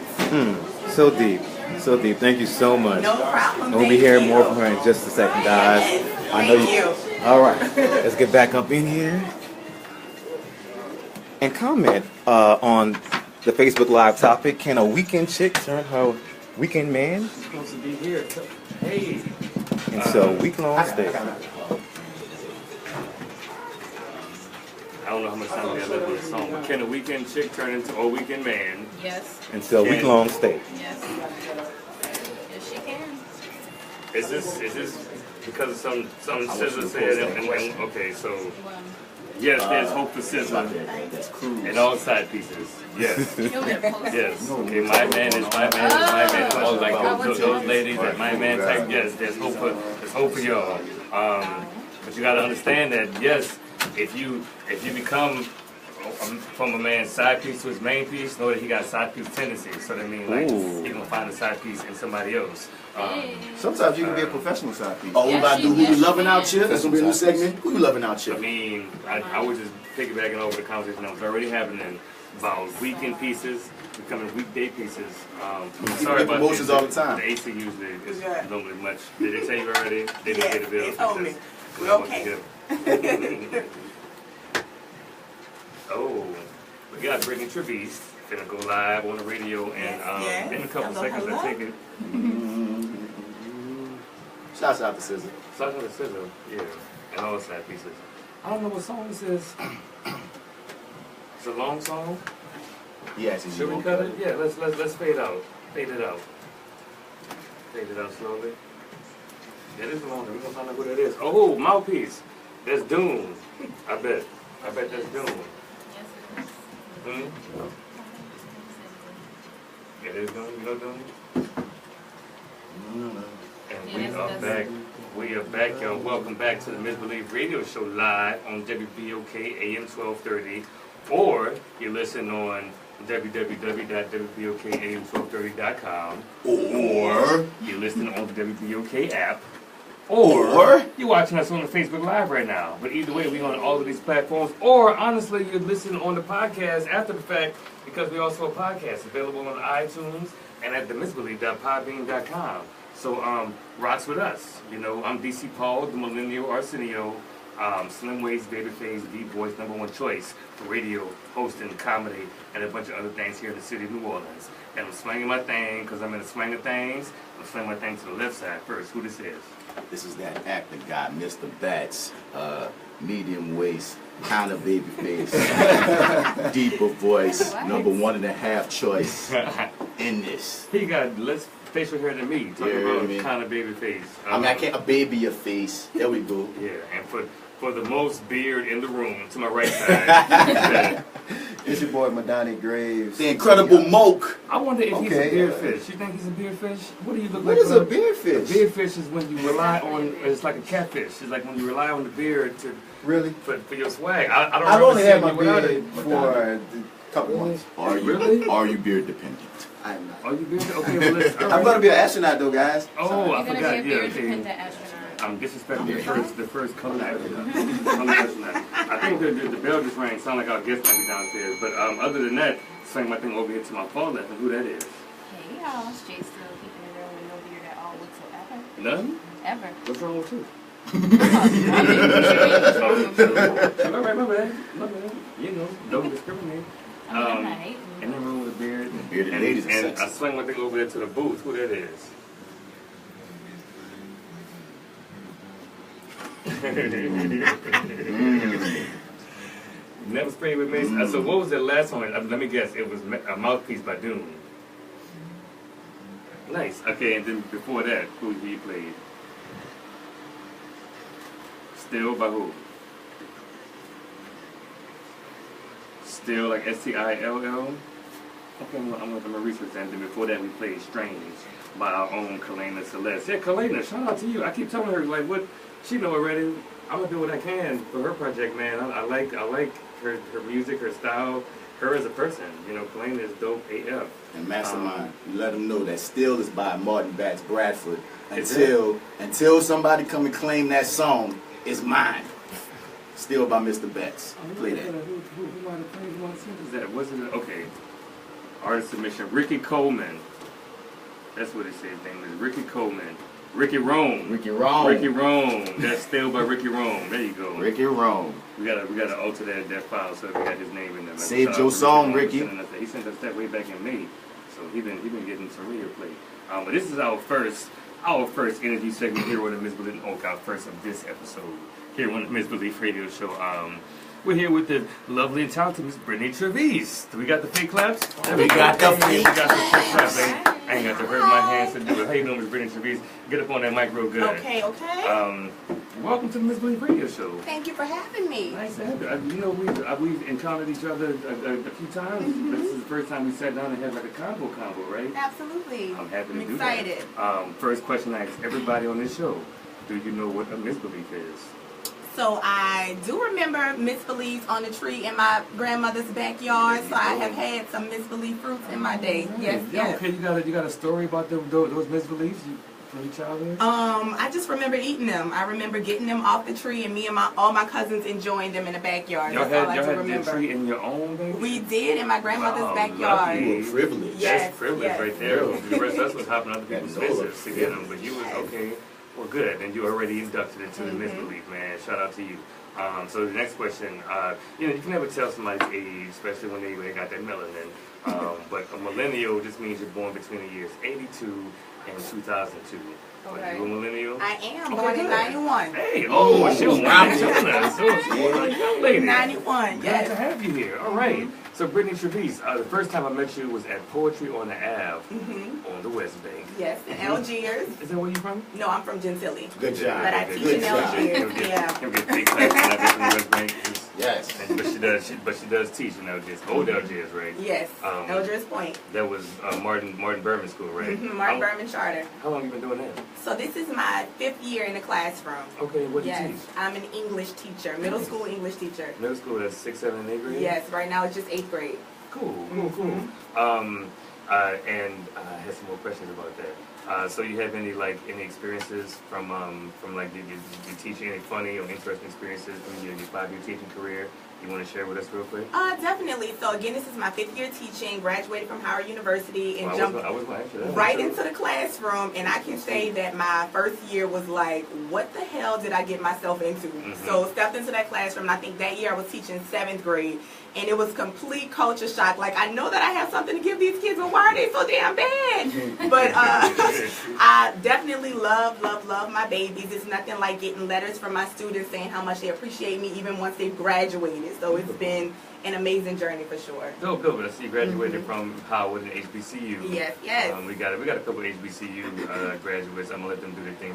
S6: So deep. So deep. Thank you so much.
S8: No problem.
S6: And we'll be hearing more from her in just a second, guys.
S8: Yes.
S6: I know
S8: Thank you.
S6: All right. Let's get back up in here and comment on the Facebook Live topic. Can a weekend chick turn her weekend man?
S1: She's supposed to be here. Hey.
S6: And so week-long stay.
S1: I don't know how much time we have left on the song, but can a weekend chick turn into a weekend man?
S4: Yes.
S6: And so week-long stay.
S4: Yes. Yes, she can.
S1: Is this because of some SZA said? And okay, so yes, there's hope for SZA and all side pieces. Yes. Yes. Okay, my man is my man is my man. All like those ladies at my man type. Yes, there's hope for y'all. But you got to understand that yes, if you become from a man's side piece to his main piece, know that he got side piece tendencies. So that means like he's gonna find a side piece in somebody else.
S2: Sometimes you can be a professional side piece.
S3: Oh, we about to do Who You Loving Out Here? That's gonna be a new segment. Who You Loving Out Here?
S1: I mean, I was just piggybacking over the conversation that was already happening about weekend pieces becoming weekday pieces. Sorry about
S3: promotions all the time.
S1: The AC usually is normally much. Did they tell you already? They didn't pay the bill.
S8: They told me. We're okay.
S1: Oh, we got Brittany Traveste finna go live on the radio, and in a couple seconds I take it.
S3: Shouts out to SZA.
S1: Shouts out to SZA, yeah, and all side pieces. I don't know what song this is. It's a long song.
S3: Yes,
S1: Should we cut it? Yeah, let's fade out. Fade it out. Fade it out slowly. That is long. We're gonna find out who that is. Oh, Mouthpiece. That's Doom. I bet that's Doom. It is Doom. You know Doom? And we are back. We are back, y'all. Welcome back to the Misbelief Radio Show live on WBOK AM 1230, or you listen on www.wbokam1230.com, or you listen on the WBOK app, or you're watching us on the Facebook Live right now. But either way, we're on all of these platforms. Or honestly, you're listening on the podcast after the fact, because we also a podcast available on iTunes and at TheMisbelief.podbean.com. So rocks with us. You know, I'm DC Paul, the Millennial Arsenio, Slim Waist, Babyface, V-Boy's #1 choice for radio, hosting, comedy, and a bunch of other things here in the city of New Orleans. And I'm slinging my thing, because I'm in the swing of things. I'm slinging my thing to the left side first. Who this is?
S3: This is that actor guy, Mr. Bats, medium waist, kind of baby face, deeper voice, #1.5 choice. in this.
S1: He got less facial hair than me. Talking about kind of baby face.
S3: I mean, I can't a baby your face. There we go.
S1: Yeah, and for the most beard in the room, to my right side.
S2: It's your boy Madania Graves.
S3: The Incredible Moke.
S1: I wonder if he's a beard fish. You think he's a beard fish? What do you look
S2: What
S1: like?
S2: is a beard fish?
S1: A beard fish is when you rely on. It's like a catfish. It's like when you rely on the beard to
S2: really
S1: for your swag. I don't.
S2: I've only had my
S1: without
S2: beard
S1: it.
S2: for a couple months.
S3: Are you
S1: Really?
S3: Are you beard dependent?
S2: I'm not.
S1: Oh, you beard? Okay, well, let's.
S2: I'm gonna be an astronaut though, guys.
S1: Oh, I
S4: You're gonna
S1: forgot.
S4: be a
S1: Yeah,
S4: beard
S1: okay.
S4: dependent astronaut.
S1: I'm disrespecting the first color astronaut. I think the bell just rang. Sound like our guest might be downstairs. But other than that, swing my thing over here to my far left, and who that is?
S4: Hey y'all, it's Jay Steele keeping it real with no beard at all whatsoever.
S1: None?
S4: Ever.
S1: What's wrong with you?
S4: I'm
S1: All right, my bad. You know, don't discriminate.
S4: not hating.
S1: In the room with a beard.
S3: Bearded
S1: And,
S3: ladies are
S1: and
S3: sexy.
S1: I swing my thing over there to the booth. Who that is? Never sprayed with mace. So what was the last one? Let me guess. It was a Mouthpiece by Doom. Nice. Okay, and then before that, who he played? Steele by who? Steele, like Still? Okay, I'm gonna research that. And then before that, we played Strange by our own Kalana Celeste. Yeah, Kalana, shout out to you. I keep telling her, like, what she know already. I'm gonna do what I can for her project, man. I like her music, her style, her as a person. You know, Kalana is dope AF.
S3: And Mastermind, you let them know that Steele is by Martin Batts Bradford. Until somebody come and claim that song, it's mine. Steele by Mr. Batts. Play that.
S1: Who might have played one? What is that? Wasn't it? Okay. Artist submission. Ricky Coleman. That's what it says. His name is Ricky Coleman. Ricky Rome.
S3: Ricky Rome.
S1: Ricky Rome. That's Steele by Ricky Rome. There you go.
S3: Ricky Rome.
S1: We gotta alter that file so we got his name in there.
S3: Saved your song, Ricky.
S1: He sent us that way back in May, so he been getting some radio play. But this is our first interview segment here on the Misbelief. Our first of this episode here on the Misbelief Radio Show. We're here with the lovely and talented Miss Brittany Traveste. We got the fake claps.
S3: We got the fake
S1: claps. I ain't got to hurt my hands to do it. How you doing, Miss Brittany Traveste? Get up on that mic real good.
S8: Okay.
S1: Welcome to the Misbelief Radio Show.
S8: Thank you for having me.
S1: Nice to have you. You know, we've encountered each other a few times. This is the first time we sat down and had like a combo, right?
S8: Absolutely.
S1: I'm happy to do
S8: excited.
S1: that. First question I ask everybody on this show: do you know what a misbelief is?
S8: So I do remember misbeliefs on the tree in my grandmother's backyard. So I have had some misbelief fruits in my day. Yes.
S1: Okay, you got a story about those misbeliefs from your childhood?
S8: I just remember eating them. I remember getting them off the tree, and me and all my cousins enjoying them in the backyard.
S1: Y'all
S8: That's all I
S1: had
S8: can remember.
S1: the tree in your own backyard?
S8: We did in my grandmother's backyard.
S1: Lucky.
S3: You were privileged.
S8: Yes,
S1: That's privilege
S8: yes.
S1: right there. The rest of us was hopping other people's
S3: NOLA.
S1: business to get them, but you was okay. Well, good, and you already inducted into the misbelief, man. Shout out to you. So the next question, you can never tell somebody's age, especially when they got that melanin. But a millennial just means you're born between the years 82 and 2002.
S8: Okay.
S1: Are you a millennial?
S8: I am
S1: Okay,
S8: born in
S1: good.
S8: 91.
S1: Hey, she was a young lady.
S8: 91,
S1: Glad
S8: yes.
S1: to have you here. All right. So Brittany Traveste, the first time I met you was at Poetry on the Ave on the West Bank.
S8: Yes, in Algiers.
S1: Is that where you from?
S8: No, I'm from Gentilly.
S3: Good job.
S8: But I teach in Algiers. Yeah.
S1: He'll get big class when I get from the West Bank.
S3: Yes.
S1: But she does teach in Algiers. Old Algiers, right?
S8: Yes, Algiers Point.
S1: That was Martin Berman School, right?
S8: Martin Berman Charter.
S1: How long have you been doing that?
S8: So this is my 5th year in the classroom.
S1: Okay, what do you
S8: Yes,
S1: teach?
S8: I'm an English teacher, middle school English teacher.
S1: Middle school, that's 6th, 7th, and 8th grade?
S8: Yes, right now it's just 8th grade.
S1: Cool. And I had some more questions about that. So you have any experiences from like did you teach any funny or interesting experiences from your 5-year teaching career? You want to share with us real quick?
S8: Definitely. So again, this is my 5th year teaching, graduated from Howard University, and jumped
S1: I was going to ask you that.
S8: right into the classroom. And I can say that my first year was like, what the hell did I get myself into? So stepped into that classroom, and I think that year I was teaching 7th grade. And it was complete culture shock. Like, I know that I have something to give these kids, but why are they so damn bad? But I definitely love my babies. It's nothing like getting letters from my students saying how much they appreciate me even once they've graduated. So it's been an amazing journey for sure.
S1: Dope. I see you graduated from Howard and HBCU.
S8: Yes.
S1: We got a couple of HBCU graduates. I'm gonna let them do their thing.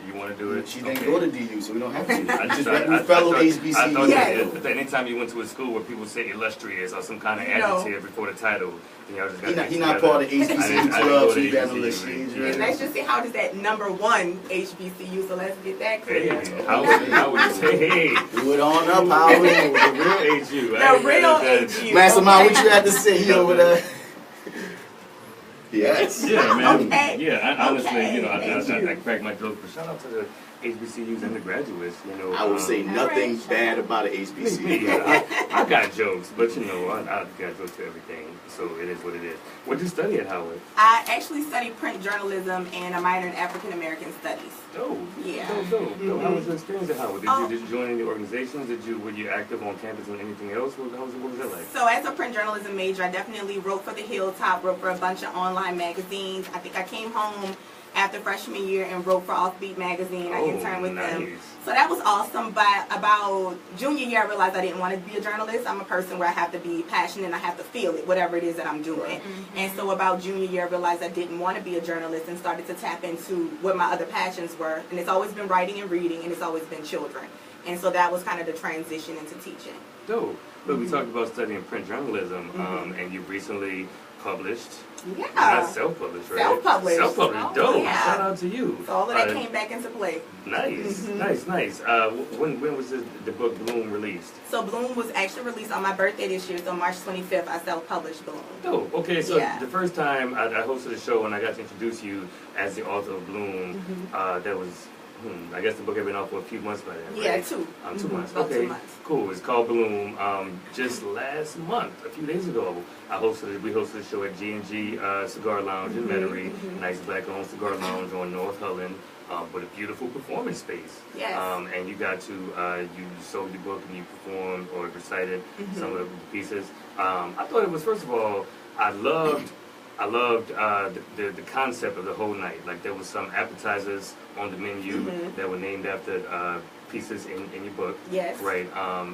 S1: You want to do it?
S2: She didn't go to DU, so we don't have to.
S1: I
S2: fellow
S1: thought
S2: HBCU.
S1: that anytime you went to a school where people say illustrious or some kind of adjective before the title, you know, just got
S2: He's not part of HBCU club, so you got no illustrious.
S8: And let's just see, how does that #1 HBCU, so let's get that clear.
S1: Hey, how would you say, hey?
S2: Do it on up, Howard.
S1: The real HU.
S8: The real HU.
S2: Mastermind, what you had to say over there? Yes.
S1: Yeah, man.
S8: Okay.
S1: Yeah, honestly,
S8: Okay.
S1: you know, I crack my jokes, but shout out to the HBCUs and the graduates. You know,
S3: I would say nothing bad about an
S1: me,
S3: HBCU.
S1: I got jokes, but you know, I got jokes to everything, so it is what it is. What did you study at Howard?
S8: I actually studied print journalism and a minor in African American studies.
S1: Dope.
S8: Yeah.
S1: Dope. How was your experience at Howard? Did you join any organizations? Were you active on campus and anything else? What was that like?
S8: So as a print journalism major, I definitely wrote for the Hilltop, wrote for a bunch of online magazines. I think I came home after freshman year and wrote for Offbeat magazine. I interned with them. So that was awesome. But about junior year, I realized I didn't want to be a journalist. I'm a person where I have to be passionate and I have to feel it, whatever it is that I'm doing. And so about junior year, I realized I didn't want to be a journalist and started to tap into what my other passions were. And it's always been writing and reading, and it's always been children. And so that was kind of the transition into teaching.
S1: Dope. Look, we talked about studying print journalism, and you recently published.
S8: Yeah.
S1: Not self-published, right?
S8: Self-published.
S1: Self-published. Dope.
S8: Yeah.
S1: Shout out to you.
S8: So all of that came back into play.
S1: Nice. When was the book Bloom released?
S8: So Bloom was actually released on my birthday this year, so March 25th, I self-published Bloom.
S1: Dope. Okay, so
S8: Yeah.
S1: the first time I hosted a show and I got to introduce you as the author of Bloom, that was, I guess the book had been out for a few months by then, right?
S8: Yeah, 2.
S1: 2 months.
S8: About
S1: Okay,
S8: 2 months.
S1: cool. It's called Bloom. Just last month, a few days ago, we hosted a show at G&G Cigar Lounge in Metairie. Nice black-owned cigar lounge on North Helen, with a beautiful performance space.
S8: Yes.
S1: And you got to, you sold your book and you performed or recited some of the pieces. I thought it was, first of all, I loved the concept of the whole night. Like, there was some appetizers on the menu that were named after pieces in your book.
S8: Yes.
S1: Right.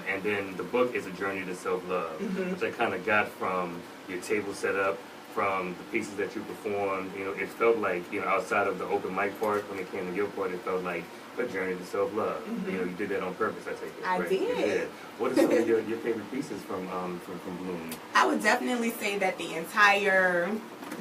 S1: And then the book is a journey to self-love, which I kind of got from your table setup, from the pieces that you performed. You know, it felt like, you know, outside of the open mic part, when it came to your part, it felt like a journey to self-love. You know, you did that on purpose, I take it.
S8: I
S1: right?
S8: did.
S1: You did. What are some of your favorite pieces from Bloom?
S8: I would definitely say that the entire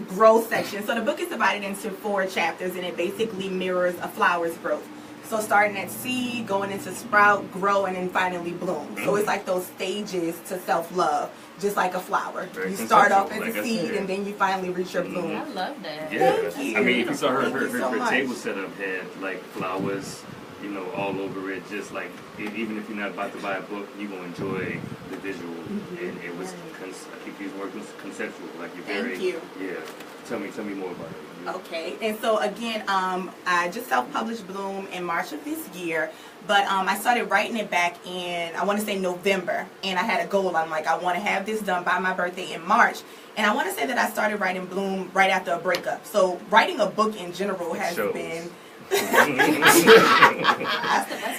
S8: growth section, so the book is divided into 4 chapters, and it basically mirrors a flower's growth. So starting at seed, going into sprout, grow, and then finally bloom. So it's like those stages to self-love, just like a flower.
S1: Very
S8: you start off as
S1: conceptual,
S8: a
S1: like I
S8: seed,
S1: said.
S8: and then you finally reach your bloom.
S4: I love that.
S1: Yeah.
S8: Thank you.
S1: I mean, if you saw
S8: Thank you so
S1: her
S8: much.
S1: table setup had like flowers, you know, all over it, just like, even if you're not about to buy a book, you're going to enjoy the visual. And it was, I keep using words, conceptual. Like, you're very,
S8: Thank you.
S1: Yeah. Tell me more about it.
S8: Okay, and so again, I just self-published Bloom in March of this year, but I started writing it back in, I want to say November, and I had a goal. I'm like, I want to have this done by my birthday in March, and I want to say that I started writing Bloom right after a breakup. So writing a book in general has been...
S4: That's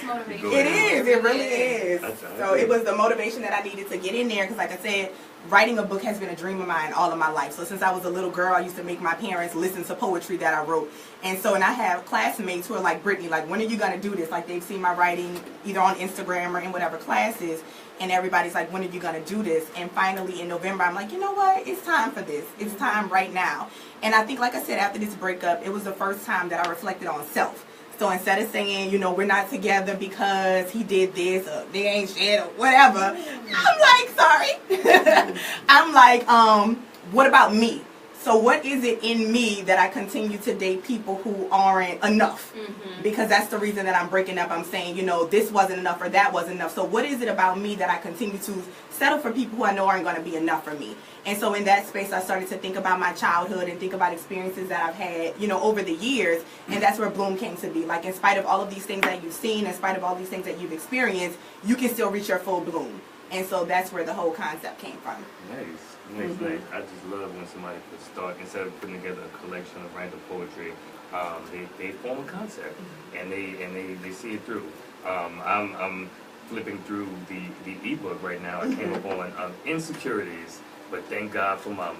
S4: motivation.
S8: It really is. So it was the motivation that I needed to get in there, because like I said, writing a book has been a dream of mine all of my life. So since I was a little girl, I used to make my parents listen to poetry that I wrote. And so, and I have classmates who are like, Brittany, like, when are you going to do this? Like, they've seen my writing either on Instagram or in whatever classes, and everybody's like, when are you going to do this? And finally in November, I'm like, you know what? It's time for this. It's time right now. And I think, like I said, after this breakup, it was the first time that I reflected on self. So instead of saying, you know, we're not together because he did this or they ain't shit or whatever, I'm like, sorry. I'm like, what about me? So what is it in me that I continue to date people who aren't enough? Because that's the reason that I'm breaking up. I'm saying, you know, this wasn't enough or that wasn't enough. So what is it about me that I continue to settle for people who I know aren't going to be enough for me? And so in that space, I started to think about my childhood and think about experiences that I've had, you know, over the years. And that's where Bloom came to be. Like, in spite of all of these things that you've seen, in spite of all these things that you've experienced, you can still reach your full bloom. And so that's where the whole concept came from.
S1: Nice. I just love when somebody could start, instead of putting together a collection of random poetry, they form a concept and they see it through. I'm flipping through the ebook right now. I came up on Insecurities, but Thank God for Mama.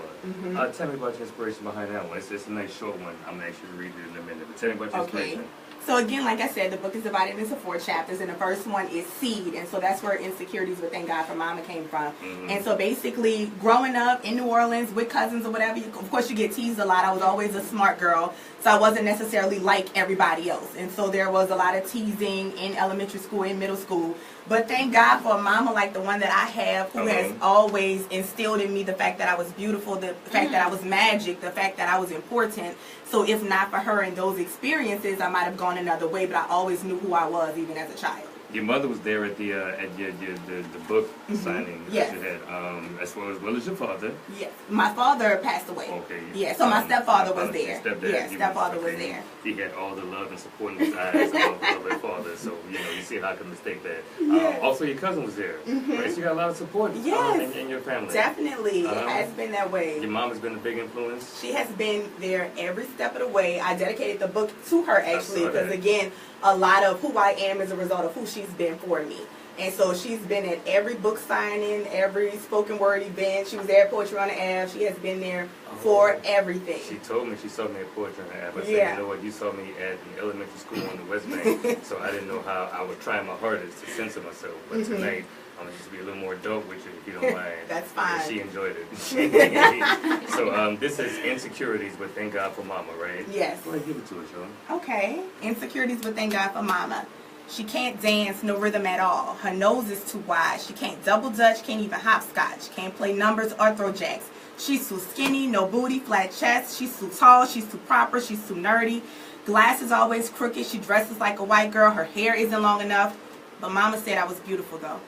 S1: Tell me about your inspiration behind that one. It's a nice short one. I'm actually reading it in a minute. But tell me about your inspiration.
S8: So again, like I said, the book is divided into 4 chapters, and the first one is Seed, and so that's where Insecurities with Thank God for Mama came from. And so basically, growing up in New Orleans with cousins or whatever, of course you get teased a lot. I was always a smart girl, so I wasn't necessarily like everybody else. And so there was a lot of teasing in elementary school, in middle school. But thank God for a mama like the one that I have, who has always instilled in me the fact that I was beautiful, the fact that I was magic, the fact that I was important. So if not for her and those experiences, I might have gone another way, but I always knew who I was, even as a child.
S1: Your mother was there at the book signing
S8: Yes.
S1: that you had, as well as your father.
S8: Yes, my father passed away.
S1: Okay.
S8: Yeah, so my stepfather was there.
S1: Stepdad,
S8: Yes, stepfather was there.
S1: He had all the love and support in his eyes of their father, so you see how I can mistake that.
S8: Yes.
S1: Also, your cousin was there, right? So you got a lot of support in your family.
S8: Definitely, it has been that way.
S1: Your mom has been a big influence.
S8: She has been there every step of the way. I dedicated the book to her, actually, because again, a lot of who I am is a result of who she's been for me. And so she's been at every book signing, every spoken word event. She was there at Poetry on the Ave. She has been there for everything.
S1: She told me she saw me at Poetry on the Ave. I said, you know what, you saw me at an elementary school on the West Bank, so I didn't know how I was trying my hardest to censor myself. But tonight, I'm going to just be a little more dope with you, if you don't mind.
S8: That's fine.
S1: And she enjoyed it. So this is Insecurities, but Thank God for Mama, right?
S8: Yes.
S1: Go ahead, give it to us, Sean.
S8: Okay. Insecurities, but Thank God for Mama. She can't dance, no rhythm at all. Her nose is too wide. She can't double dutch, can't even hopscotch. Can't play numbers or throw jacks. She's too skinny, no booty, flat chest. She's too tall, she's too proper, she's too nerdy. Glasses always crooked. She dresses like a white girl. Her hair isn't long enough. But Mama said I was beautiful, though.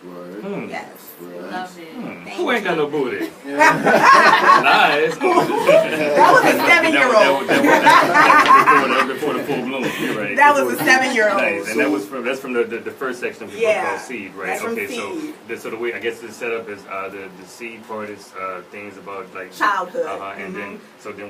S2: Right.
S8: Yes.
S2: Right.
S4: Love it.
S1: Who ain't got no booty? Lies.
S8: That was a 7-year-old.
S1: That was before the full bloom. You're right.
S8: That was a 7-year-old.
S1: Nice. And that's from the first section of the book called Seed, right?
S8: That's from
S1: Okay,
S8: Seed.
S1: so the way I guess the setup is the seed part is things about like
S8: Childhood.
S1: And then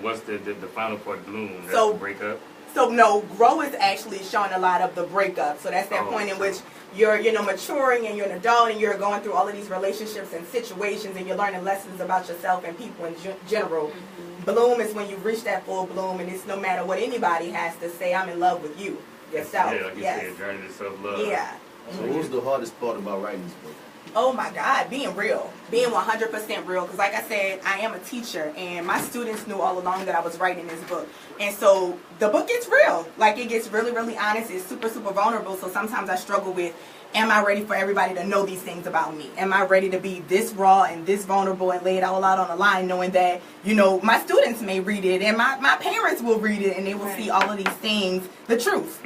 S1: what's the final part, Bloom? That's
S8: So-
S1: the breakup.
S8: So no, grow is actually showing a lot of the breakup. So that's that point in which you're maturing and you're an adult and you're going through all of these relationships and situations and you're learning lessons about yourself and people in general. Bloom is when you reach that full bloom, and it's no matter what anybody has to say, I'm in love with you, yourself.
S1: Yeah, like you said, journey to self-love.
S8: Yeah.
S3: So what was the hardest part about writing this book?
S8: Oh my God, being real. Being 100% real. Because like I said, I am a teacher, and my students knew all along that I was writing this book. And so the book gets real. Like, it gets really, really honest. It's super, super vulnerable. So sometimes I struggle with, am I ready for everybody to know these things about me? Am I ready to be this raw and this vulnerable and lay it all out on the line, knowing that, my students may read it and my parents will read it and they will see all of these things, the truth.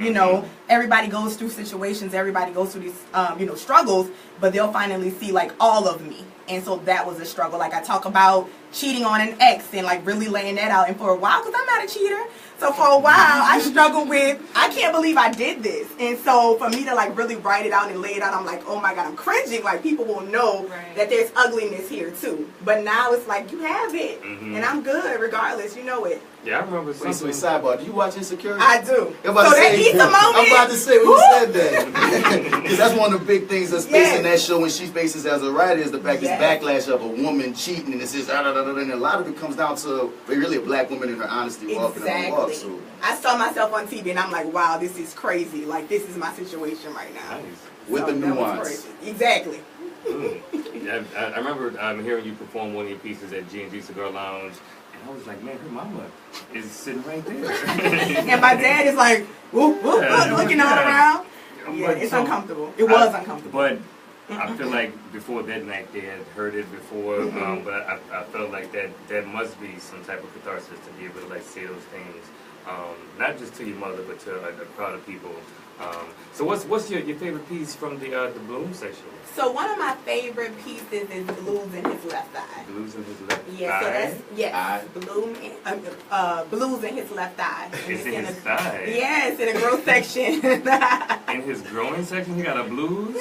S8: Everybody goes through situations, everybody goes through these, struggles, but they'll finally see like all of me. And so that was a struggle. Like, I talk about cheating on an ex and like really laying that out. And for a while, because I'm not a cheater, so for a while I struggled with, I can't believe I did this. And so for me to like really write it out and lay it out, I'm like, oh my God, I'm cringing. Like, people will know that there's ugliness here too. But now it's like, you have it, and I'm good regardless. You know it.
S1: Yeah, I remember
S3: Wait,
S1: something.
S3: sidebar, do you watch Insecurity?
S8: I do.
S3: I'm about
S8: So
S3: to
S8: that
S3: say,
S8: needs a moment.
S3: I'm about to say when you said that. Because that's one of the big things that's facing
S8: Yes.
S3: that show when she faces as a writer is the fact this
S8: Yes.
S3: backlash of a woman cheating, and it's just and a lot of it comes down to really a black woman in her honesty walking her walk. So.
S8: I saw myself on TV and I'm like, wow, this is crazy. Like, this is my situation right now.
S1: Nice.
S3: With the
S8: that was
S3: nuance.
S8: crazy. Exactly.
S1: Yeah, I remember hearing you perform one of your pieces at G&G Cigar Lounge, and I was like, man, her mama is sitting right there.
S8: And my dad is like, whoop, whoop, whoop, looking all around. Yeah, it's uncomfortable. It was uncomfortable.
S1: But I feel like before that night they had heard it before, but I felt like that must be some type of catharsis to be able to like say those things, not just to your mother, but to a crowd of people. So what's your favorite piece from the Bloom section?
S8: So one of my favorite pieces is Blues in His Left Eye.
S1: Blues in his left
S8: Yeah, so
S1: eye?
S8: that's Blues in His Left Eye.
S1: It's in his thigh.
S8: Yes, in a growth section.
S1: In his growing section, he got a blues.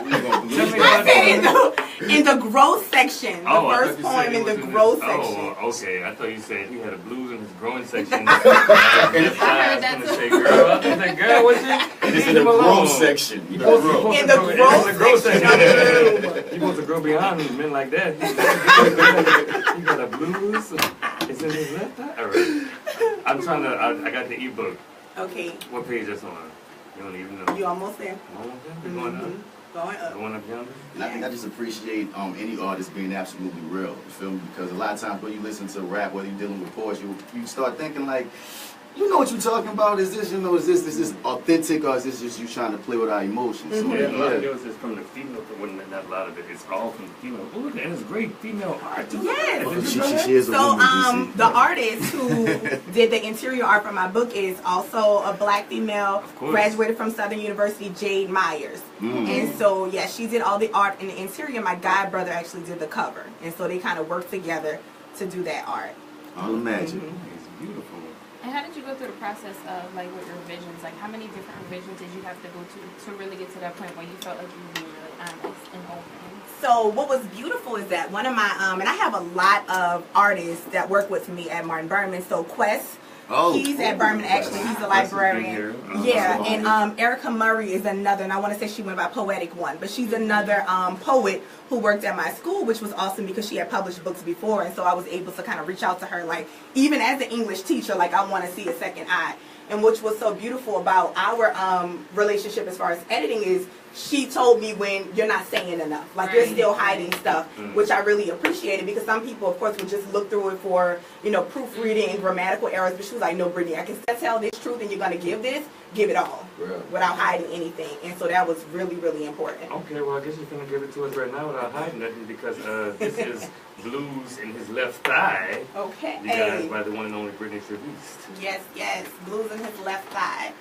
S3: We gonna believe
S1: Tell me
S8: I
S1: about
S8: said,
S1: that.
S8: In the growth section. The
S1: Oh,
S8: first poem in the growth section.
S1: Oh, okay. I thought you said he had a blues in his growing section.
S4: I heard that too.
S1: Say, girl, I was like, girl, what's it?
S3: It's in the growth section.
S8: In the growth section of the room.
S1: You're supposed to grow beyond men like that. He got a blues. It's in his left eye. All right. I'm trying to. I got the ebook.
S8: Okay.
S1: What page that's on? You don't even know.
S8: You almost there.
S1: Almost there? Going up.
S8: Going up.
S1: Going up yonder.
S3: And I think I just appreciate any artist being absolutely real. You feel me? Because a lot of times when you listen to rap, whether you're dealing with poetry, you start thinking like, you know what you're talking about? Is this, is this authentic, or is this just you trying to play with our emotions? So,
S1: Yeah, a lot of it is from the female, well, not a lot of it, it's all from the female. Oh, and it's great female art.
S8: Yes.
S3: She is a woman,
S8: the artist who did the interior art for my book is also a black female, graduated from Southern University, Jade Myers. And so, yeah, she did all the art in the interior. My god brother actually did the cover. And so they kind of worked together to do that art.
S3: I'll imagine.
S1: It's beautiful.
S4: And how did you go through the process of, like, with your revisions? Like, how many different revisions did you have to go to really get to that point where you felt like you were being really honest and open?
S8: So what was beautiful is that one of my, and I have a lot of artists that work with me at Martin Berman. So Quest, he's at Berman actually, he's a librarian. Yeah, and Erica Murray is another, and I want to say she went by Poetic One, but she's another poet who worked at my school, which was awesome because she had published books before, and so I was able to kind of reach out to her, like, even as an English teacher, like, I want to see a second eye. And which was so beautiful about our relationship as far as editing is, she told me when you're not saying enough, like you're still hiding stuff, which I really appreciated, because some people, of course, would just look through it for, you know, proofreading and grammatical errors, but she was like, no, Brittany, I can tell this truth and you're going to give this, give it all, without hiding anything. And so that was really, really important.
S1: Okay, well, I guess you're going to give it to us right now without hiding nothing, because this is Blues in His Left Thigh.
S8: Okay.
S1: You guys by the one and only Brittany Traveste.
S8: Yes, yes, Blues in His Left Thigh.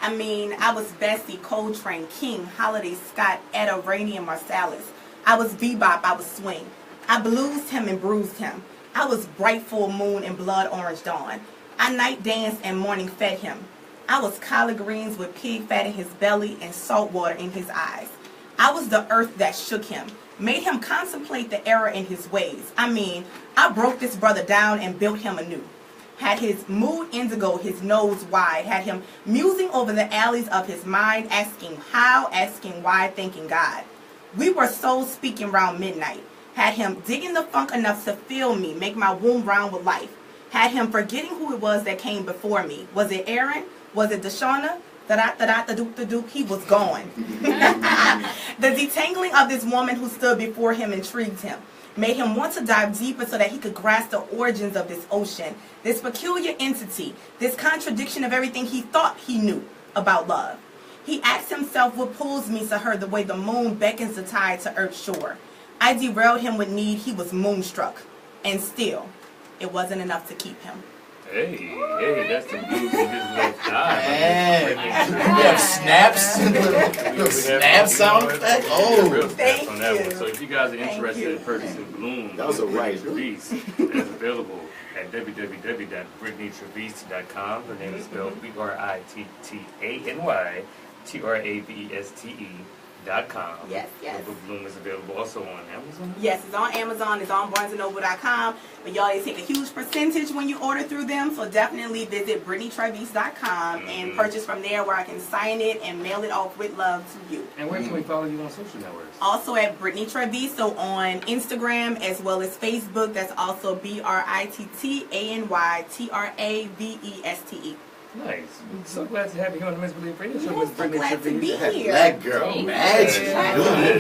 S8: I mean, I was Bessie, Coltrane, King, Holiday, Scott, Etta, Rainey, and Marsalis. I was bebop, I was swing. I bluesed him and bruised him. I was bright full moon and blood orange dawn. I night danced and morning fed him. I was collard greens with pig fat in his belly and salt water in his eyes. I was the earth that shook him, made him contemplate the error in his ways. I mean, I broke this brother down and built him anew. Had his mood indigo, his nose wide, had him musing over the alleys of his mind, asking how, asking why, thanking God. We were souls speaking round midnight. Had him digging the funk enough to feel me, make my womb round with life. Had him forgetting who it was that came before me. Was it Aaron? Was it Deshauna? Da-da-da-da-da-doop-da-doop, he was gone. The detangling of this woman who stood before him intrigued him, made him want to dive deeper so that he could grasp the origins of this ocean, this peculiar entity, this contradiction of everything he thought he knew about love. He asked himself what pulls me to her the way the moon beckons the tide to earth's shore. I derailed him with need, he was moonstruck, and still, it wasn't enough to keep him.
S1: Hey, that's the Blues in His Left Thigh.
S3: Man, we have snaps, little snap sound effect. Oh,
S8: thank
S1: on that
S8: you.
S1: one. So if you guys are interested in purchasing Bloom,
S3: that was a right.
S1: Traveste, it is available at www.BrittanyTraveste.com. Her name is spelled BrittanyTraveste.com.
S8: Yes, yes.
S1: The Bloom is available also on Amazon.
S8: Yes, it's on Amazon. It's on BarnesandNoble.com. But y'all, they take a huge percentage when you order through them. So definitely visit BrittanyTraveste.com and purchase from there, where I can sign it and mail it off with love to you.
S1: And where can we follow you on social networks?
S8: Also at Brittany Traveste, so on Instagram as well as Facebook. That's also BrittanyTraveste.
S1: Nice. So glad to have you here on the Misbelief Radio Show.
S8: Yes, so glad to be here.
S3: Black girl magic.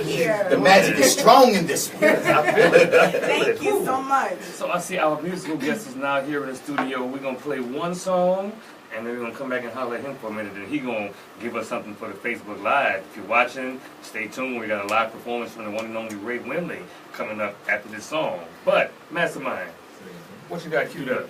S8: Here.
S3: The magic is strong in this one.
S1: I feel it.
S8: Thank you so much.
S1: So I see our musical guest is now here in the studio. We're going to play one song, and then we're going to come back and holler at him for a minute, and he's going to give us something for the Facebook Live. If you're watching, stay tuned. We got a live performance from the one and only Ray Wimley coming up after this song. But, Mastermind, what you got queued up?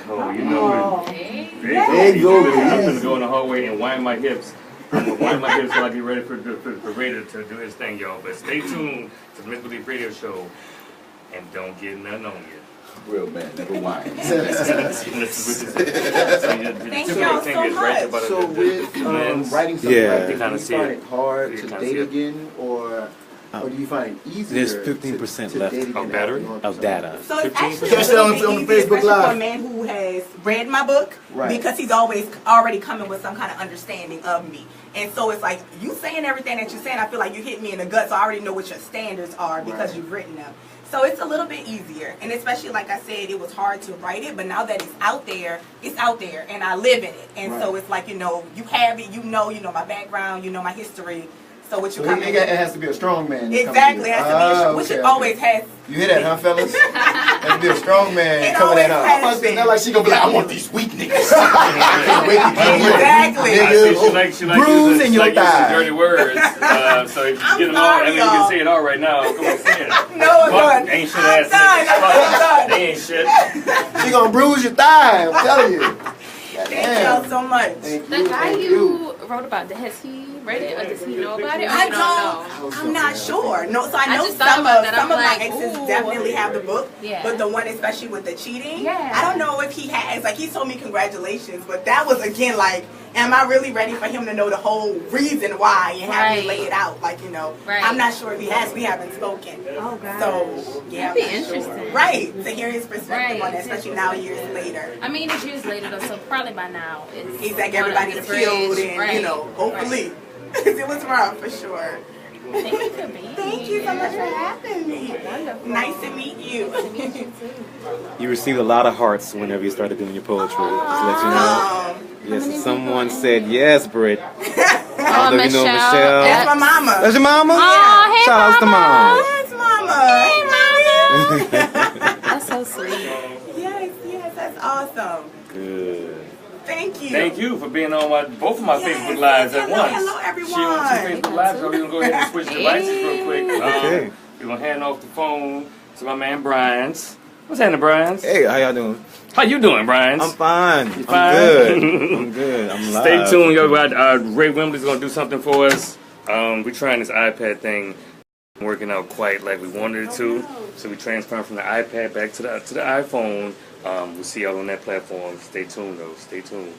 S1: Oh, you know it.
S3: There you go.
S1: I'm going to go in the hallway and wind my hips. I'm going to wind my hips while I get ready for Ray to do his thing, y'all. But stay tuned to the Misbelief Radio Show, and don't get nothing on you.
S3: Real man, never whine.
S8: Thank y'all so much.
S2: So with writing something like
S6: Yeah.
S2: this, you find it hard to date again, or Or do you find it easier?
S6: There's 15%
S2: to
S6: left
S2: date again
S1: of battery?
S2: after
S6: of data.
S8: So it's
S1: 15%.
S8: actually
S2: Catch that on
S8: really
S2: the
S8: easy,
S2: Facebook
S8: especially
S2: Live.
S8: for a man who has read my book,
S2: Right.
S8: because he's always already coming with some kind of understanding of me. And so it's like, you saying everything that you're saying, I feel like you hit me in the gut, so I already know what your standards are because
S2: Right.
S8: you've written them. So it's a little bit easier. And especially, like I said, it was hard to write it, but now that it's out there, and I live in it. And so
S2: Right.
S8: it's like, you know, you have it, you know my background, you know my history. So what you
S2: So
S8: come
S2: it has to be a strong man. to come
S8: Exactly,
S2: to
S8: it
S2: you.
S8: has to be, which it always has.
S2: You hear that, huh, fellas? Has to be a strong man
S8: It
S2: coming that
S8: always
S2: up.
S8: has been.
S2: Not like she gonna be like, I want these weak niggas.
S8: Exactly.
S1: She like
S2: Bruise in your
S1: using
S2: thigh.
S1: dirty words. So if you get them all, I mean, you can say it all right now. Come on, say it.
S8: No, I'm done.
S1: Ain't shit
S8: I'm
S1: ass
S8: done.
S1: niggas.
S8: I'm done.
S1: They ain't shit.
S2: She gonna bruise your thigh, I'm telling you.
S8: Thank y'all so much.
S2: Thank
S4: The
S2: you,
S4: guy
S2: thank
S4: you wrote about, has he read it or does he know about it? Or
S8: I
S4: you don't know?
S8: I'm not sure. No, so I
S4: I
S8: know
S4: just thought
S8: some
S4: about
S8: of
S4: that.
S8: some
S4: I'm
S8: of
S4: like,
S8: my exes
S4: ooh.
S8: definitely have the book.
S4: Yeah.
S8: But the one especially with the cheating,
S4: Yeah.
S8: I don't know if he has. Like, he told me congratulations, but that was again like, am I really ready for him to know the whole reason why and have me
S4: Right.
S8: lay it out? Like, you know,
S4: Right.
S8: I'm not sure if he has. We haven't spoken.
S4: Oh, God.
S8: So yeah,
S4: That'd be
S8: I'm not sure.
S4: interesting.
S8: Right, to hear his perspective
S4: Right.
S8: on it, especially now years later.
S4: I mean, it's years later though, so probably by now it's
S8: He's like,
S4: gone
S8: everybody's
S4: under the
S8: healed,
S4: bridge.
S8: and
S4: Right.
S8: you know, hopefully. It was rough for sure.
S4: Thank you for being
S8: Thank you so much for having me.
S4: Wonderful.
S8: Nice to meet you.
S6: You received a lot of hearts whenever you started doing your poetry. Just to let you know. Yes, someone said yes, Britt.
S4: Oh,
S6: Although you know
S4: Michelle.
S6: Michelle.
S8: That's my mama.
S6: That's your mama?
S4: Oh, hey,
S6: Shout out to mom.
S8: Yes, mama. Hey, mama.
S4: That's so sweet.
S8: Yes, that's awesome.
S6: Good.
S8: Thank you.
S1: Thank you for being on both of my
S8: Yes,
S1: Facebook Lives
S8: yes,
S1: at
S8: hello,
S1: once.
S8: hello, everyone.
S1: She on two Facebook Lives, so we're going to go ahead and switch devices real quick.
S6: Okay.
S1: We're going to hand off the phone to my man Brian's. What's happening, Brian's?
S6: Hey, how y'all doing?
S1: How you doing, Brian's?
S6: I'm fine.
S1: fine?
S6: I'm good. I'm good. I'm live.
S1: Stay tuned, yo. Ray Wimley's going to do something for us. We're trying this iPad thing. Working out quite like we wanted it to. So we transferring from the iPad back to the iPhone. We'll see y'all on that platform. Stay tuned, though. Stay tuned.